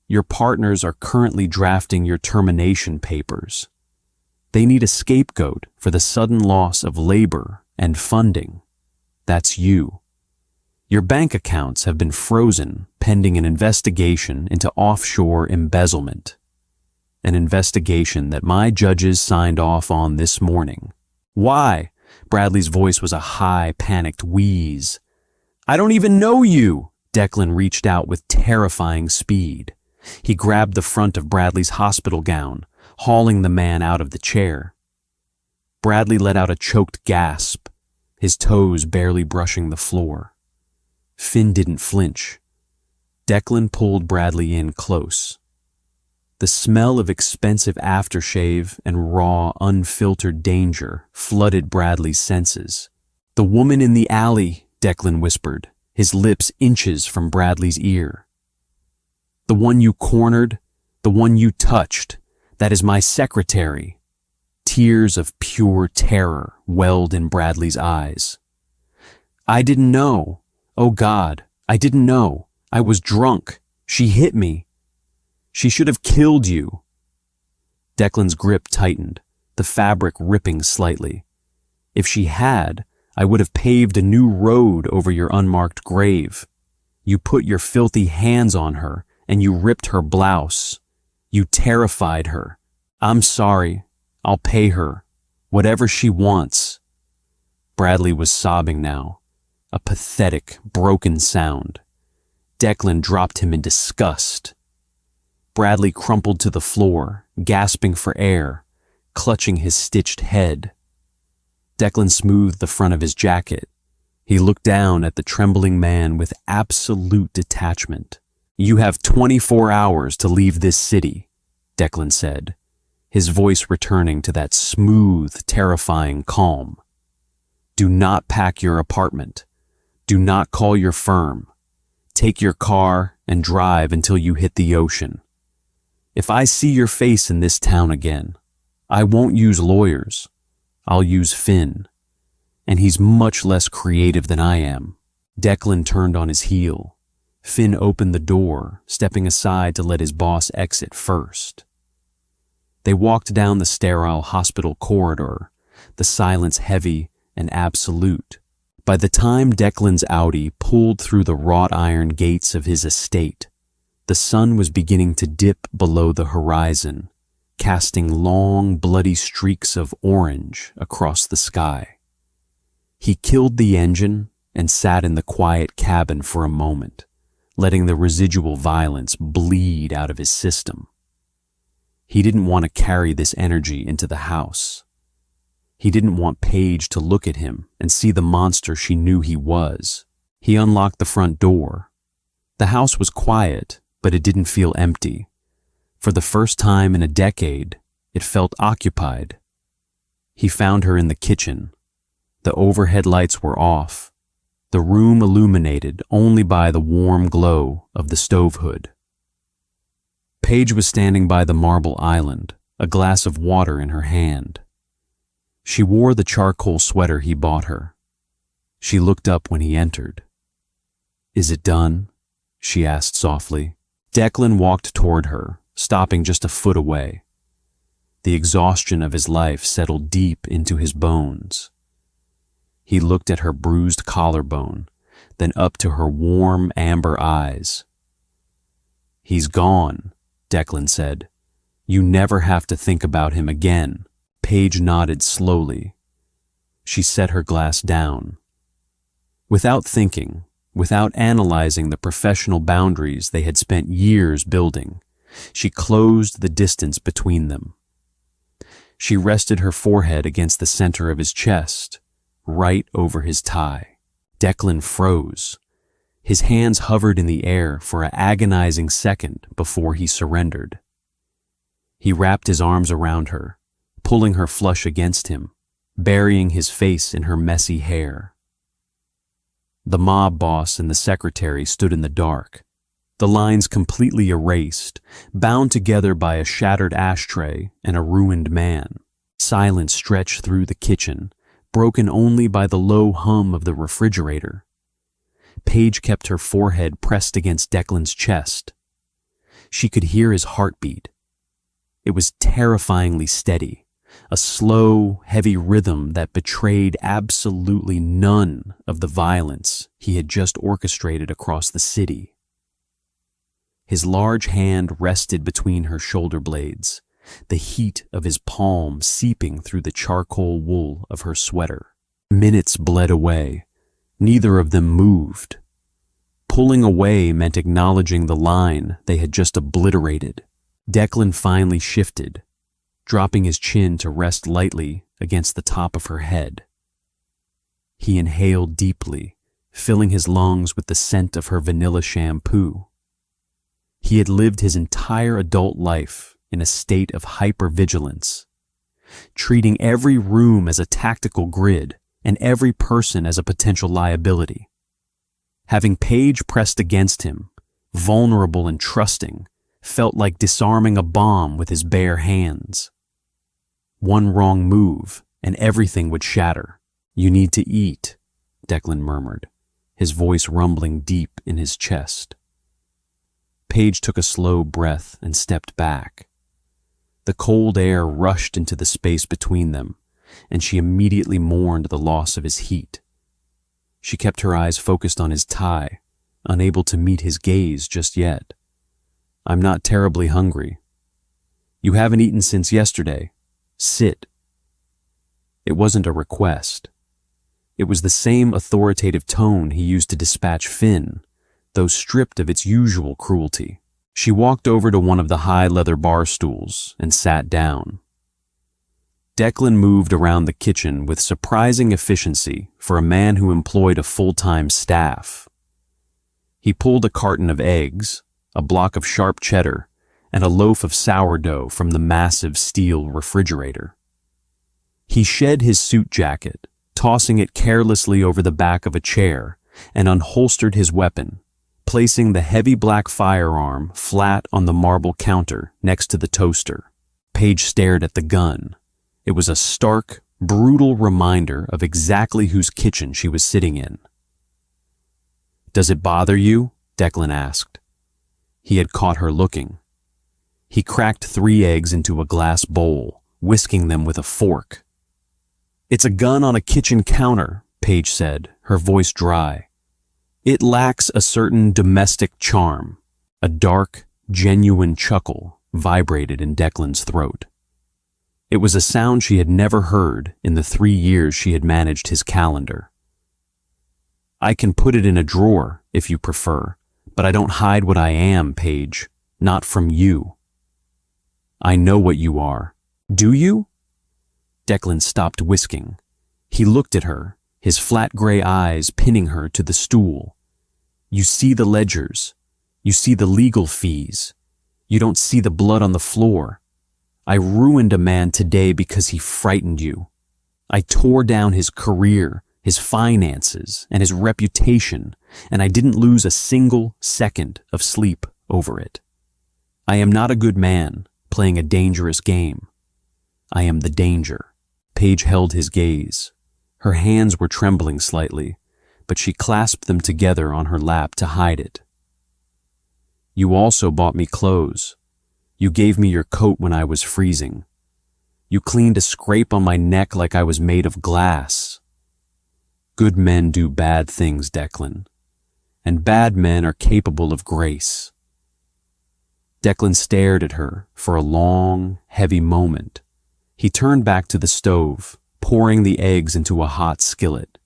Your partners are currently drafting your termination papers. They need a scapegoat for the sudden loss of labor and funding. That's you. Your bank accounts have been frozen pending an investigation into offshore embezzlement. An investigation that my judges signed off on this morning. Why? Bradley's voice was a high, panicked wheeze. I don't even know you! Declan reached out with terrifying speed. He grabbed the front of Bradley's hospital gown, hauling the man out of the chair. Bradley let out a choked gasp, his toes barely brushing the floor. Finn didn't flinch. Declan pulled Bradley in close. The smell of expensive aftershave and raw, unfiltered danger flooded Bradley's senses. The woman in the alley, Declan whispered, his lips inches from Bradley's ear. The one you cornered, the one you touched, that is my secretary. Tears of pure terror welled in Bradley's eyes. I didn't know. Oh God, I didn't know. I was drunk. She hit me. She should have killed you. Declan's grip tightened, the fabric ripping slightly. If she had, I would have paved a new road over your unmarked grave. You put your filthy hands on her, and you ripped her blouse. You terrified her. I'm sorry. I'll pay her. Whatever she wants. Bradley was sobbing now. A pathetic, broken sound. Declan dropped him in disgust. Bradley crumpled to the floor, gasping for air, clutching his stitched head. Declan smoothed the front of his jacket. He looked down at the trembling man with absolute detachment. You have 24 hours to leave this city, Declan said, his voice returning to that smooth, terrifying calm. Do not pack your apartment. Do not call your firm. Take your car and drive until you hit the ocean. If I see your face in this town again, I won't use lawyers. I'll use Finn. And he's much less creative than I am. Declan turned on his heel. Finn opened the door, stepping aside to let his boss exit first. They walked down the sterile hospital corridor, the silence heavy and absolute. By the time Declan's Audi pulled through the wrought iron gates of his estate, the sun was beginning to dip below the horizon, casting long, bloody streaks of orange across the sky. He killed the engine and sat in the quiet cabin for a moment, letting the residual violence bleed out of his system. He didn't want to carry this energy into the house. He didn't want Paige to look at him and see the monster she knew he was. He unlocked the front door. The house was quiet, but it didn't feel empty. For the first time in a decade, it felt occupied. He found her in the kitchen. The overhead lights were off, the room illuminated only by the warm glow of the stove hood. Paige was standing by the marble island, a glass of water in her hand. She wore the charcoal sweater he bought her. She looked up when he entered. Is it done? She asked softly. Declan walked toward her, stopping just a foot away. The exhaustion of his life settled deep into his bones. He looked at her bruised collarbone, then up to her warm amber eyes. He's gone, Declan said. You never have to think about him again. Paige nodded slowly. She set her glass down. Without thinking, without analyzing the professional boundaries they had spent years building, she closed the distance between them. She rested her forehead against the center of his chest, right over his tie. Declan froze. His hands hovered in the air for an agonizing second before he surrendered. He wrapped his arms around her, pulling her flush against him, burying his face in her messy hair. The mob boss and the secretary stood in the dark, the lines completely erased, bound together by a shattered ashtray and a ruined man. Silence stretched through the kitchen, broken only by the low hum of the refrigerator. Paige kept her forehead pressed against Declan's chest. She could hear his heartbeat. It was terrifyingly steady, a slow, heavy rhythm that betrayed absolutely none of the violence he had just orchestrated across the city. His large hand rested between her shoulder blades, the heat of his palm seeping through the charcoal wool of her sweater. Minutes bled away. Neither of them moved. Pulling away meant acknowledging the line they had just obliterated. Declan finally shifted, dropping his chin to rest lightly against the top of her head. He inhaled deeply, filling his lungs with the scent of her vanilla shampoo. He had lived his entire adult life in a state of hypervigilance, treating every room as a tactical grid and every person as a potential liability. Having Paige pressed against him, vulnerable and trusting, felt like disarming a bomb with his bare hands. One wrong move, and everything would shatter. "You need to eat," Declan murmured, his voice rumbling deep in his chest. Paige took a slow breath and stepped back. The cold air rushed into the space between them, and she immediately mourned the loss of his heat. She kept her eyes focused on his tie, unable to meet his gaze just yet. "I'm not terribly hungry." "You haven't eaten since yesterday. Sit." It wasn't a request. It was the same authoritative tone he used to dispatch Finn, though stripped of its usual cruelty. She walked over to one of the high leather bar stools and sat down. Declan moved around the kitchen with surprising efficiency for a man who employed a full-time staff. He pulled a carton of eggs, a block of sharp cheddar, and a loaf of sourdough from the massive steel refrigerator. He shed his suit jacket, tossing it carelessly over the back of a chair, and unholstered his weapon, placing the heavy black firearm flat on the marble counter next to the toaster. Paige stared at the gun. It was a stark, brutal reminder of exactly whose kitchen she was sitting in. "Does it bother you?" Declan asked. He had caught her looking. He cracked 3 eggs into a glass bowl, whisking them with a fork. "It's a gun on a kitchen counter," Paige said, her voice dry. "It lacks a certain domestic charm." A dark, genuine chuckle vibrated in Declan's throat. It was a sound she had never heard in the 3 years she had managed his calendar. "I can put it in a drawer, if you prefer, but I don't hide what I am, Paige. Not from you." "I know what you are." "Do you?" Declan stopped whisking. He looked at her, his flat gray eyes pinning her to the stool. "You see the ledgers. You see the legal fees. You don't see the blood on the floor. I ruined a man today because he frightened you. I tore down his career, his finances, and his reputation, and I didn't lose a single second of sleep over it. I am not a good man playing a dangerous game. I am the danger." Paige held his gaze. Her hands were trembling slightly, but she clasped them together on her lap to hide it. "You also bought me clothes. You gave me your coat when I was freezing. You cleaned a scrape on my neck like I was made of glass. Good men do bad things, Declan, and bad men are capable of grace." Declan stared at her for a long, heavy moment. He turned back to the stove, pouring the eggs into a hot skillet.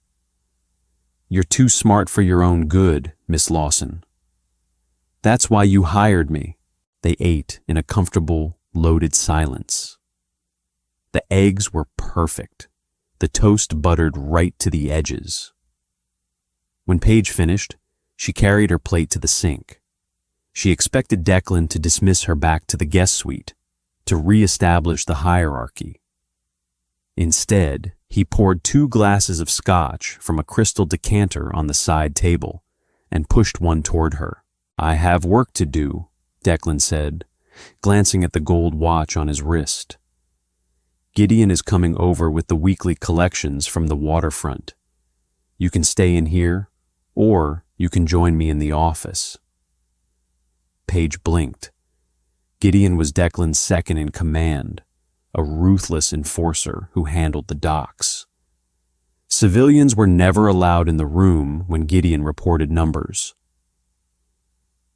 "You're too smart for your own good, Miss Lawson. That's why you hired me." They ate in a comfortable, loaded silence. The eggs were perfect, the toast buttered right to the edges. When Paige finished, she carried her plate to the sink. She expected Declan to dismiss her back to the guest suite, to re-establish the hierarchy. Instead, He poured 2 glasses of scotch from a crystal decanter on the side table and pushed one toward her. "I have work to do," Declan said, glancing at the gold watch on his wrist. "Gideon is coming over with the weekly collections from the waterfront. You can stay in here, or you can join me in the office." Paige blinked. Gideon was Declan's second in command, a ruthless enforcer who handled the docks. Civilians were never allowed in the room when Gideon reported numbers.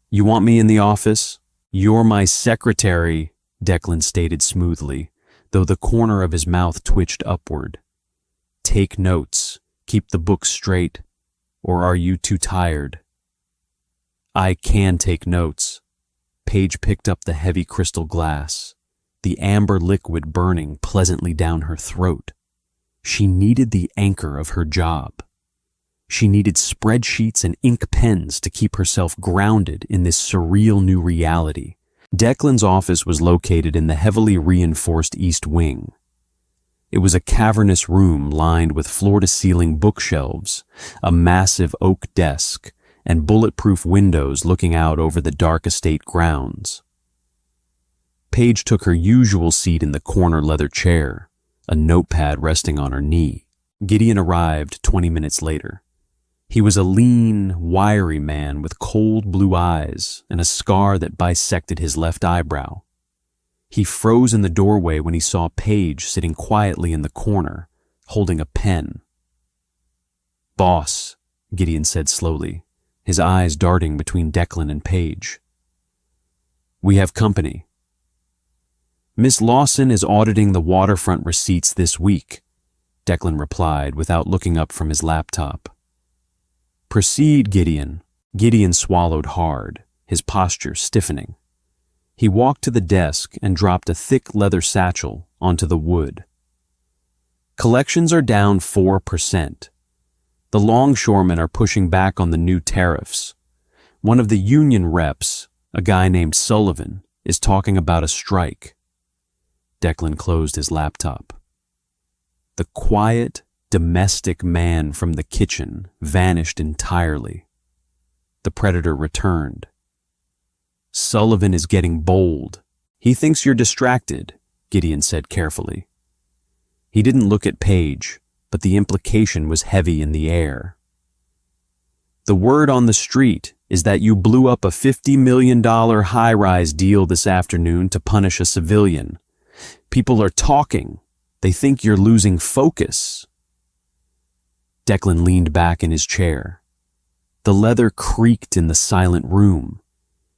"You want me in the office? You're my secretary," Declan stated smoothly, though the corner of his mouth twitched upward. "Take notes, keep the book straight, or are you too tired?" "I can take notes." Paige picked up the heavy crystal glass, the amber liquid burning pleasantly down her throat. She needed the anchor of her job. She needed spreadsheets and ink pens to keep herself grounded in this surreal new reality. Declan's office was located in the heavily reinforced East Wing. It was a cavernous room lined with floor-to-ceiling bookshelves, a massive oak desk, and bulletproof windows looking out over the dark estate grounds. Paige took her usual seat in the corner leather chair, a notepad resting on her knee. Gideon arrived 20 minutes later. He was a lean, wiry man with cold blue eyes and a scar that bisected his left eyebrow. He froze in the doorway when he saw Paige sitting quietly in the corner, holding a pen. "Boss," Gideon said slowly, his eyes darting between Declan and Paige. "We have company." "Miss Lawson is auditing the waterfront receipts this week," Declan replied without looking up from his laptop. "Proceed, Gideon." Gideon swallowed hard, his posture stiffening. He walked to the desk and dropped a thick leather satchel onto the wood. "Collections are down 4%. The longshoremen are pushing back on the new tariffs. One of the union reps, a guy named Sullivan, is talking about a strike." Declan closed his laptop. The quiet, domestic man from the kitchen vanished entirely. The predator returned. "Sullivan is getting bold. He thinks you're distracted," Gideon said carefully. He didn't look at Paige, but the implication was heavy in the air. "The word on the street is that you blew up a $50 million high-rise deal this afternoon to punish a civilian. People are talking. They think you're losing focus." Declan leaned back in his chair. The leather creaked in the silent room.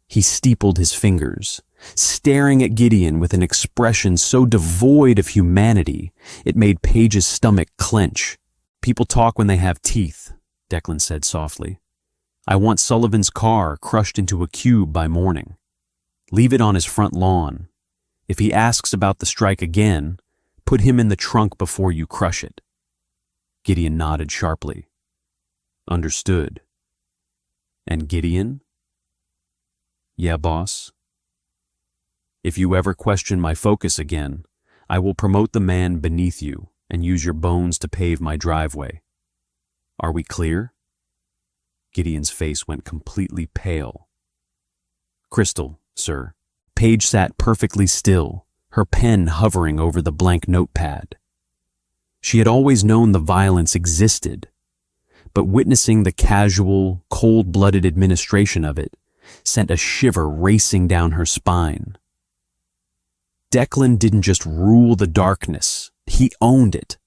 He steepled his fingers, staring at Gideon with an expression so devoid of humanity it made Paige's stomach clench. "People talk when they have teeth," Declan said softly. "I want Sullivan's car crushed into a cube by morning. Leave it on his front lawn. If he asks about the strike again, put him in the trunk before you crush it." Gideon nodded sharply. "Understood." "And Gideon?" "Yeah, boss." "If you ever question my focus again, I will promote the man beneath you and use your bones to pave my driveway. Are we clear?" Gideon's face went completely pale. "Crystal, sir." Paige sat perfectly still, her pen hovering over the blank notepad. She had always known the violence existed, but witnessing the casual, cold-blooded administration of it sent a shiver racing down her spine. Declan didn't just rule the darkness, he owned it,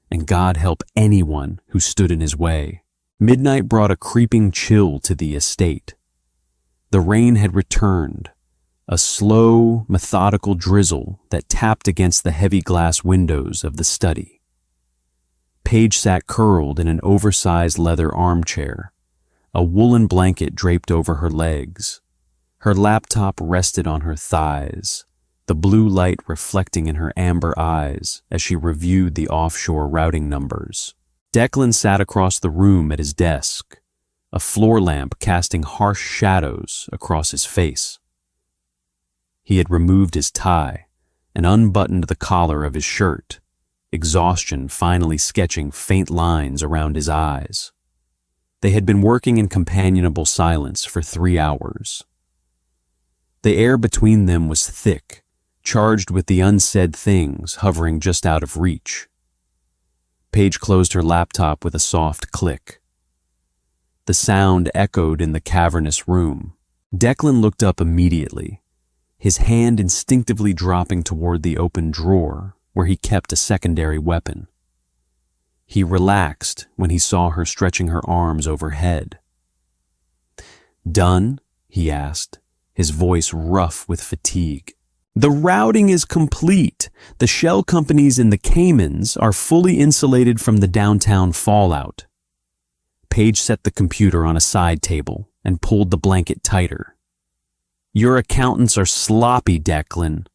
and God help anyone who stood in his way. Midnight brought a creeping chill to the estate. The rain had returned, a slow, methodical drizzle that tapped against the heavy glass windows of the study. Paige sat curled in an oversized leather armchair, a woolen blanket draped over her legs. Her laptop rested on her thighs, the blue light reflecting in her amber eyes as she reviewed the offshore routing numbers. Declan sat across the room at his desk, a floor lamp casting harsh shadows across his face. He had removed his tie and unbuttoned the collar of his shirt, exhaustion finally sketching faint lines around his eyes. They had been working in companionable silence for 3 hours. The air between them was thick, charged with the unsaid things hovering just out of reach. Paige closed her laptop with a soft click. The sound echoed in the cavernous room. Declan looked up immediately, his hand instinctively dropping toward the open drawer where he kept a secondary weapon. He relaxed when he saw her stretching her arms overhead. "Done?" he asked, his voice rough with fatigue. "The routing is complete. The shell companies in the Caymans are fully insulated from the downtown fallout." Paige set the computer on a side table and pulled the blanket tighter. "Your accountants are sloppy, Declan.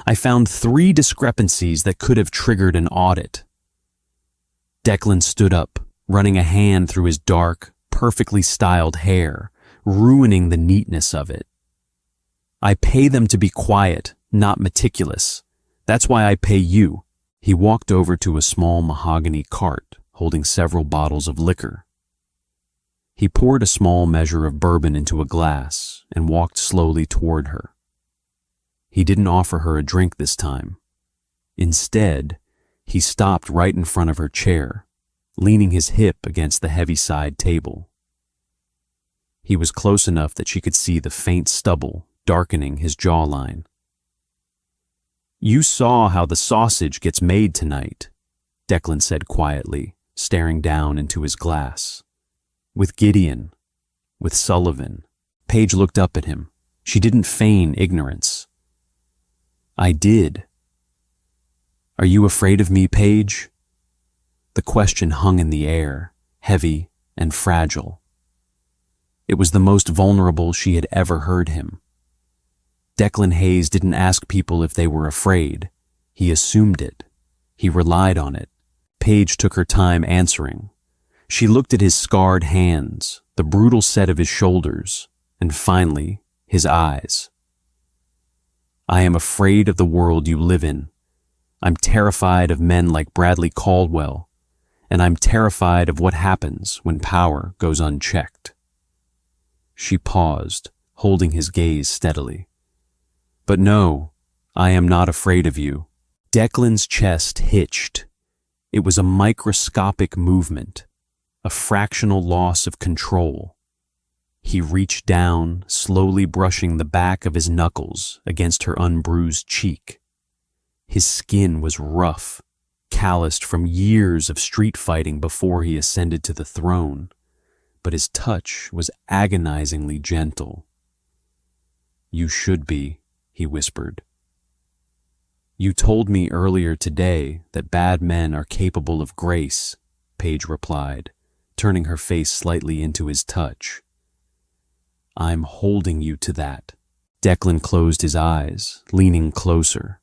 I found 3 discrepancies that could have triggered an audit." Declan stood up, running a hand through his dark, perfectly styled hair, ruining the neatness of it. "I pay them to be quiet, not meticulous. That's why I pay you." He walked over to a small mahogany cart holding several bottles of liquor. He poured a small measure of bourbon into a glass and walked slowly toward her. He didn't offer her a drink this time. Instead, he stopped right in front of her chair, leaning his hip against the heavy side table. He was close enough that she could see the faint stubble darkening his jawline. "You saw how the sausage gets made tonight," Declan said quietly, staring down into his glass. "With Gideon, with Sullivan." Paige looked up at him. She didn't feign ignorance. "I did." "Are you afraid of me, Paige?" The question hung in the air, heavy and fragile. It was the most vulnerable she had ever heard him. Declan Hayes didn't ask people if they were afraid. He assumed it. He relied on it. Paige took her time answering. She looked at his scarred hands, the brutal set of his shoulders, and finally, his eyes. "I am afraid of the world you live in. I'm terrified of men like Bradley Caldwell, and I'm terrified of what happens when power goes unchecked." She paused, holding his gaze steadily. "But no, I am not afraid of you." Declan's chest hitched. It was a microscopic movement, a fractional loss of control. He reached down, slowly brushing the back of his knuckles against her unbruised cheek. His skin was rough, calloused from years of street fighting before he ascended to the throne, but his touch was agonizingly gentle. "You should be," he whispered. "You told me earlier today that bad men are capable of grace," Paige replied, turning her face slightly into his touch. "I'm holding you to that." Declan closed his eyes, leaning closer.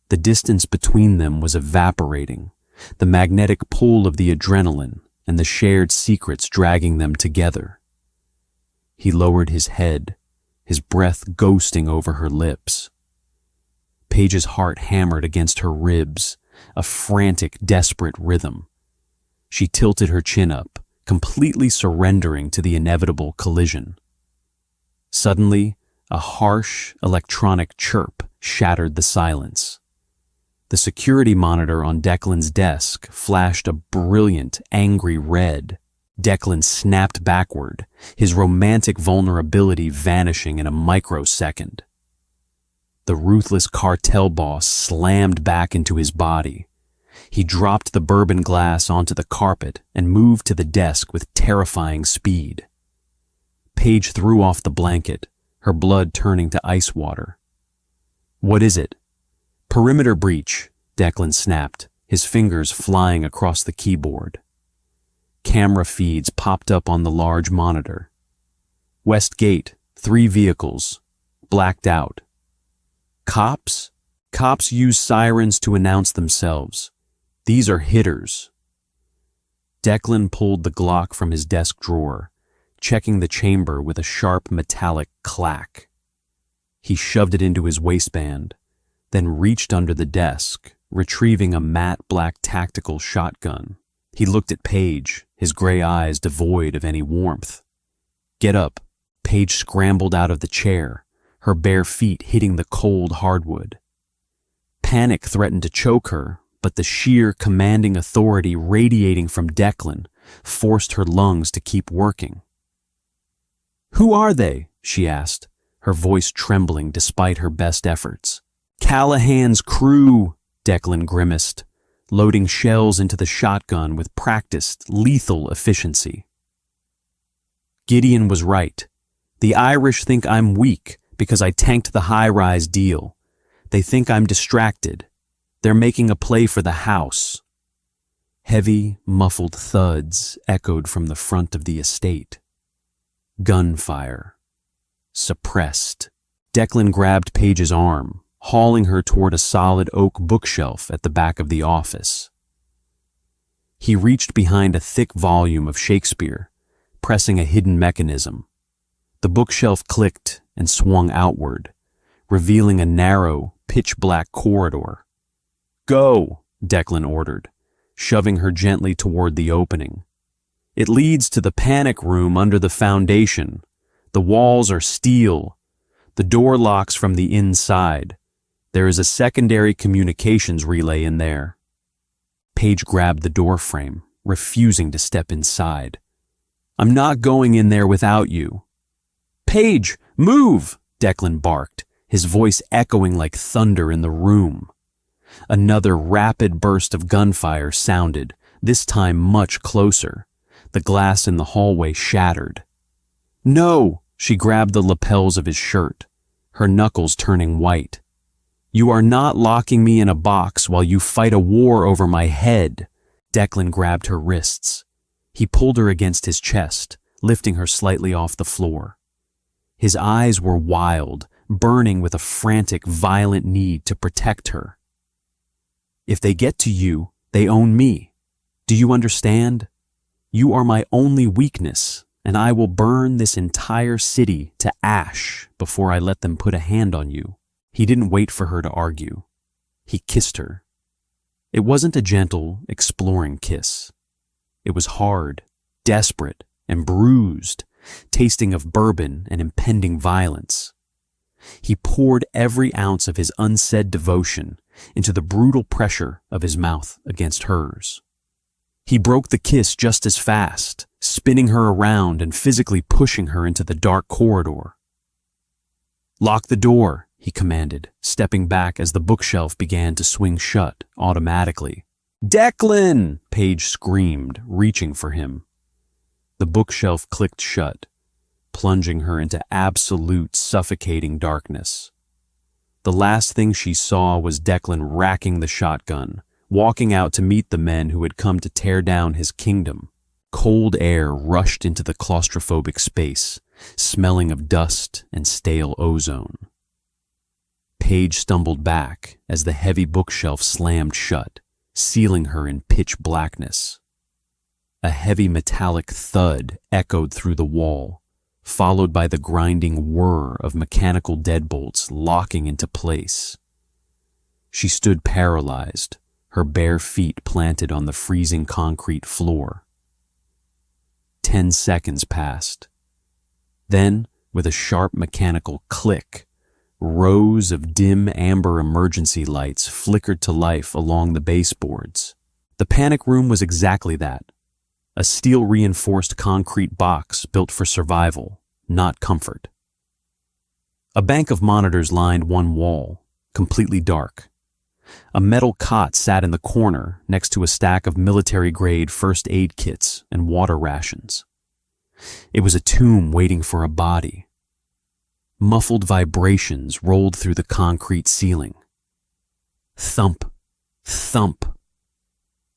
The distance between them was evaporating, the magnetic pull of the adrenaline and the shared secrets dragging them together. He lowered his head, his breath ghosting over her lips. Paige's heart hammered against her ribs, a frantic, desperate rhythm. She tilted her chin up, completely surrendering to the inevitable collision. Suddenly, a harsh, electronic chirp shattered the silence. The security monitor on Declan's desk flashed a brilliant, angry red. Declan snapped backward, his romantic vulnerability vanishing in a microsecond. The ruthless cartel boss slammed back into his body. He dropped the bourbon glass onto the carpet and moved to the desk with terrifying speed. Paige threw off the blanket, her blood turning to ice water. "What is it?" "Perimeter breach," Declan snapped, his fingers flying across the keyboard. Camera feeds popped up on the large monitor. "West Gate, 3 vehicles, blacked out." "Cops?" "Cops use sirens to announce themselves. These are hitters." Declan pulled the Glock from his desk drawer, checking the chamber with a sharp metallic clack. He shoved it into his waistband, then reached under the desk, retrieving a matte black tactical shotgun. He looked at Paige, his gray eyes devoid of any warmth. "Get up." Paige scrambled out of the chair, her bare feet hitting the cold hardwood. Panic threatened to choke her, but the sheer commanding authority radiating from Declan forced her lungs to keep working. "Who are they?" she asked, her voice trembling despite her best efforts. "Callahan's crew," Declan grimaced, loading shells into the shotgun with practiced, lethal efficiency. Gideon was right. The Irish think I'm weak because I tanked the high-rise deal. They think I'm distracted. They're making a play for the house. Heavy, muffled thuds echoed from the front of the estate. Gunfire. Suppressed. Declan grabbed Paige's arm, hauling her toward a solid oak bookshelf at the back of the office. He reached behind a thick volume of Shakespeare, pressing a hidden mechanism. The bookshelf clicked and swung outward, revealing a narrow, pitch-black corridor. "Go," Declan ordered, shoving her gently toward the opening. "It leads to the panic room under the foundation. The walls are steel. The door locks from the inside. There is a secondary communications relay in there." Paige grabbed the door frame, refusing to step inside. "I'm not going in there without you." "Paige, move!" Declan barked, his voice echoing like thunder in the room. Another rapid burst of gunfire sounded, this time much closer. The glass in the hallway shattered. "No!" She grabbed the lapels of his shirt, her knuckles turning white. "You are not locking me in a box while you fight a war over my head." Declan grabbed her wrists. He pulled her against his chest, lifting her slightly off the floor. His eyes were wild, burning with a frantic, violent need to protect her. "If they get to you, they own me. Do you understand? You are my only weakness, and I will burn this entire city to ash before I let them put a hand on you." He didn't wait for her to argue. He kissed her. It wasn't a gentle, exploring kiss. It was hard, desperate, and bruised, tasting of bourbon and impending violence. He poured every ounce of his unsaid devotion into the brutal pressure of his mouth against hers. He broke the kiss just as fast, spinning her around and physically pushing her into the dark corridor. "Lock the door," he commanded, stepping back as the bookshelf began to swing shut automatically. "Declan!" Paige screamed, reaching for him. The bookshelf clicked shut, plunging her into absolute suffocating darkness. The last thing she saw was Declan racking the shotgun, walking out to meet the men who had come to tear down his kingdom. Cold air rushed into the claustrophobic space, smelling of dust and stale ozone. Paige stumbled back as the heavy bookshelf slammed shut, sealing her in pitch blackness. A heavy metallic thud echoed through the wall, followed by the grinding whir of mechanical deadbolts locking into place. She stood paralyzed, her bare feet planted on the freezing concrete floor. 10 seconds passed. Then, with a sharp mechanical click, rows of dim amber emergency lights flickered to life along the baseboards. The panic room was exactly that. A steel-reinforced concrete box built for survival, not comfort. A bank of monitors lined one wall, completely dark. A metal cot sat in the corner next to a stack of military-grade first aid kits and water rations. It was a tomb waiting for a body. Muffled vibrations rolled through the concrete ceiling. Thump, thump.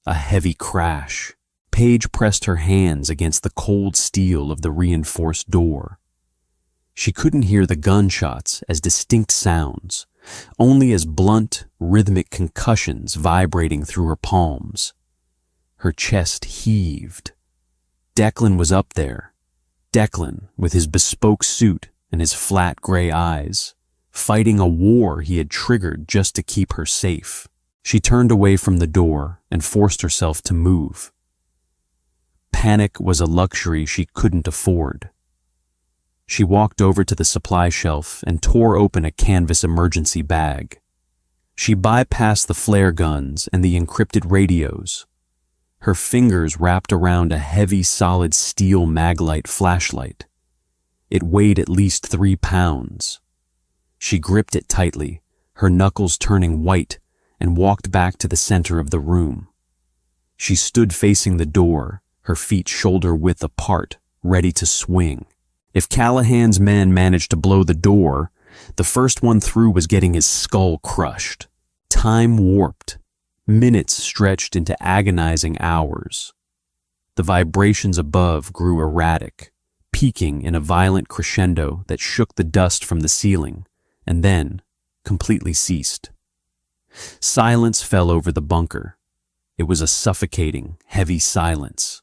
A heavy crash. Paige pressed her hands against the cold steel of the reinforced door. She couldn't hear the gunshots as distinct sounds, only as blunt, rhythmic concussions vibrating through her palms. Her chest heaved. Declan was up there. Declan, with his bespoke suit and his flat gray eyes, fighting a war he had triggered just to keep her safe. She turned away from the door and forced herself to move. Panic was a luxury she couldn't afford. She walked over to the supply shelf and tore open a canvas emergency bag. She bypassed the flare guns and the encrypted radios. Her fingers wrapped around a heavy solid steel maglite flashlight. It weighed at least 3 pounds. She gripped it tightly, her knuckles turning white, and walked back to the center of the room. She stood facing the door, her feet shoulder-width apart, ready to swing. If Callahan's men managed to blow the door, the first one through was getting his skull crushed. Time warped. Minutes stretched into agonizing hours. The vibrations above grew erratic, peaking in a violent crescendo that shook the dust from the ceiling, and then completely ceased. Silence fell over the bunker. It was a suffocating, heavy silence.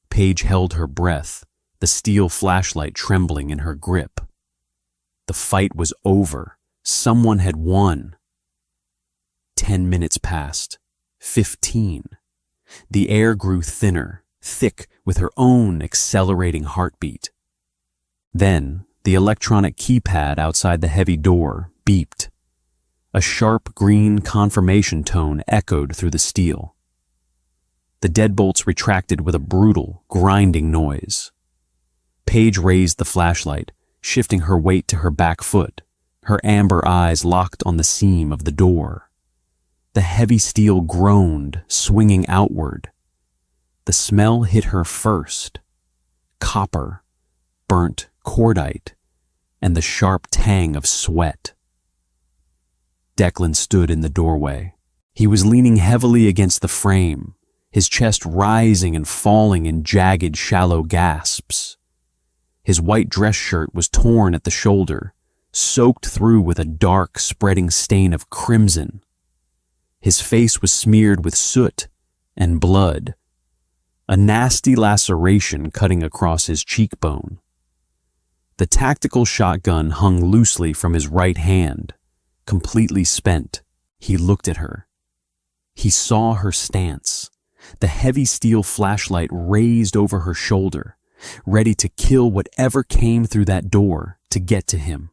Paige held her breath, the steel flashlight trembling in her grip. The fight was over. Someone had won. 10 minutes passed. 15. The air grew thinner, thick with her own accelerating heartbeat. Then, the electronic keypad outside the heavy door beeped. A sharp green confirmation tone echoed through the steel. The deadbolts retracted with a brutal, grinding noise. Paige raised the flashlight, shifting her weight to her back foot, her amber eyes locked on the seam of the door. The heavy steel groaned, swinging outward. The smell hit her first. Copper, burnt cordite, and the sharp tang of sweat. Declan stood in the doorway. He was leaning heavily against the frame, his chest rising and falling in jagged, shallow gasps. His white dress shirt was torn at the shoulder, soaked through with a dark, spreading stain of crimson. His face was smeared with soot and blood, a nasty laceration cutting across his cheekbone. The tactical shotgun hung loosely from his right hand, completely spent. He looked at her. He saw her stance, the heavy steel flashlight raised over her shoulder, ready to kill whatever came through that door to get to him.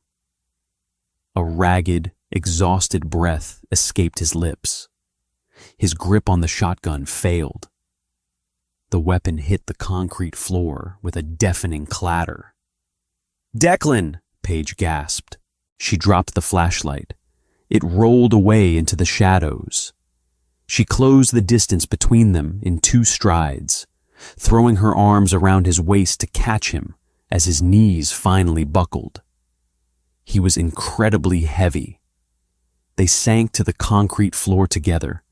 A ragged, exhausted breath escaped his lips. His grip on the shotgun failed. The weapon hit the concrete floor with a deafening clatter. "Declan!" Paige gasped. She dropped the flashlight. It rolled away into the shadows. She closed the distance between them in 2 strides, throwing her arms around his waist to catch him as his knees finally buckled. He was incredibly heavy. They sank to the concrete floor together,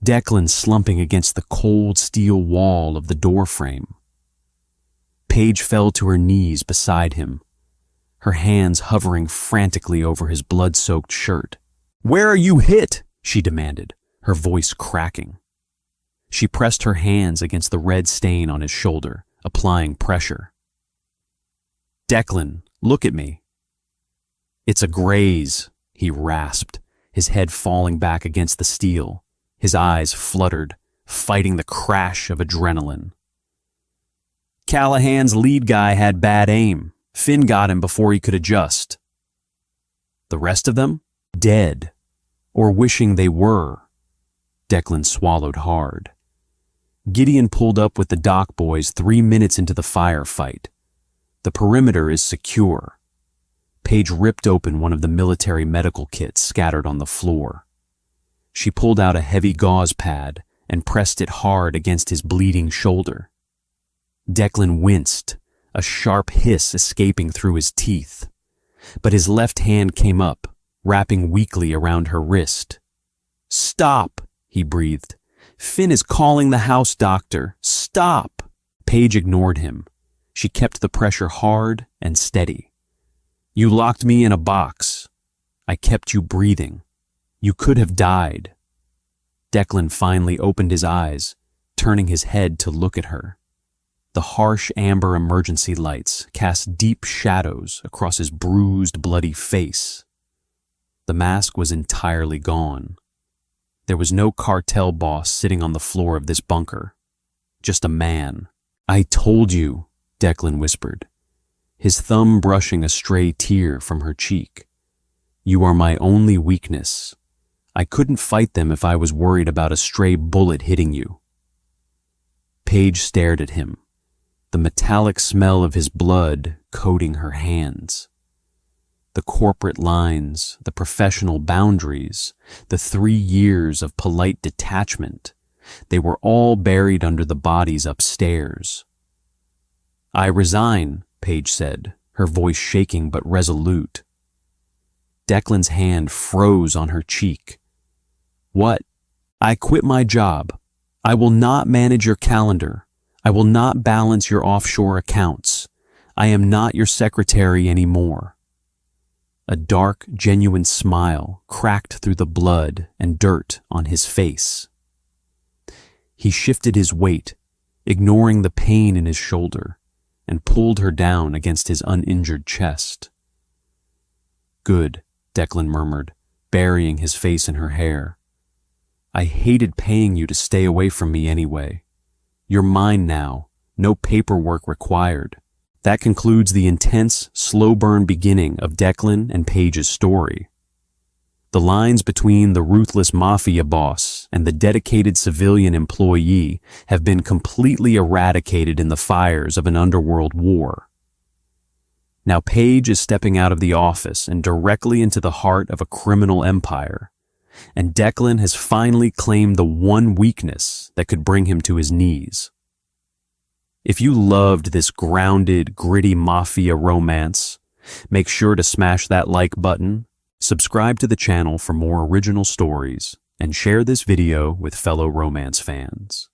Declan slumping against the cold steel wall of the doorframe. Paige fell to her knees beside him, her hands hovering frantically over his blood-soaked shirt. "Where are you hit?" she demanded, her voice cracking. She pressed her hands against the red stain on his shoulder, applying pressure. "Declan, look at me." "It's a graze," he rasped, his head falling back against the steel. His eyes fluttered, fighting the crash of adrenaline. "Callahan's lead guy had bad aim. Finn got him before he could adjust." "The rest of them? Dead. Or wishing they were." Declan swallowed hard. "Gideon pulled up with the dock boys 3 minutes into the firefight. The perimeter is secure." Paige ripped open one of the military medical kits scattered on the floor. She pulled out a heavy gauze pad and pressed it hard against his bleeding shoulder. Declan winced, a sharp hiss escaping through his teeth. But his left hand came up, wrapping weakly around her wrist. "Stop," he breathed. "Finn is calling the house doctor. Stop." Paige ignored him. She kept the pressure hard and steady. "You locked me in a box. I kept you breathing. You could have died." Declan finally opened his eyes, turning his head to look at her. The harsh amber emergency lights cast deep shadows across his bruised, bloody face. The mask was entirely gone. There was no cartel boss sitting on the floor of this bunker. Just a man. "I told you," Declan whispered, his thumb brushing a stray tear from her cheek. "You are my only weakness. I couldn't fight them if I was worried about a stray bullet hitting you." Paige stared at him, the metallic smell of his blood coating her hands. The corporate lines, the professional boundaries, the 3 years of polite detachment, they were all buried under the bodies upstairs. "I resign," Paige said, her voice shaking but resolute. Declan's hand froze on her cheek. "What?" "I quit my job. I will not manage your calendar. I will not balance your offshore accounts. I am not your secretary anymore." A dark, genuine smile cracked through the blood and dirt on his face. He shifted his weight, ignoring the pain in his shoulder, and pulled her down against his uninjured chest. "Good," Declan murmured, burying his face in her hair. "I hated paying you to stay away from me anyway. You're mine now, no paperwork required." That concludes the intense, slow-burn beginning of Declan and Paige's story. The lines between the ruthless mafia boss and the dedicated civilian employee have been completely eradicated in the fires of an underworld war. Now Paige is stepping out of the office and directly into the heart of a criminal empire, and Declan has finally claimed the one weakness that could bring him to his knees. If you loved this grounded, gritty mafia romance, make sure to smash that like button, subscribe to the channel for more original stories, and share this video with fellow romance fans.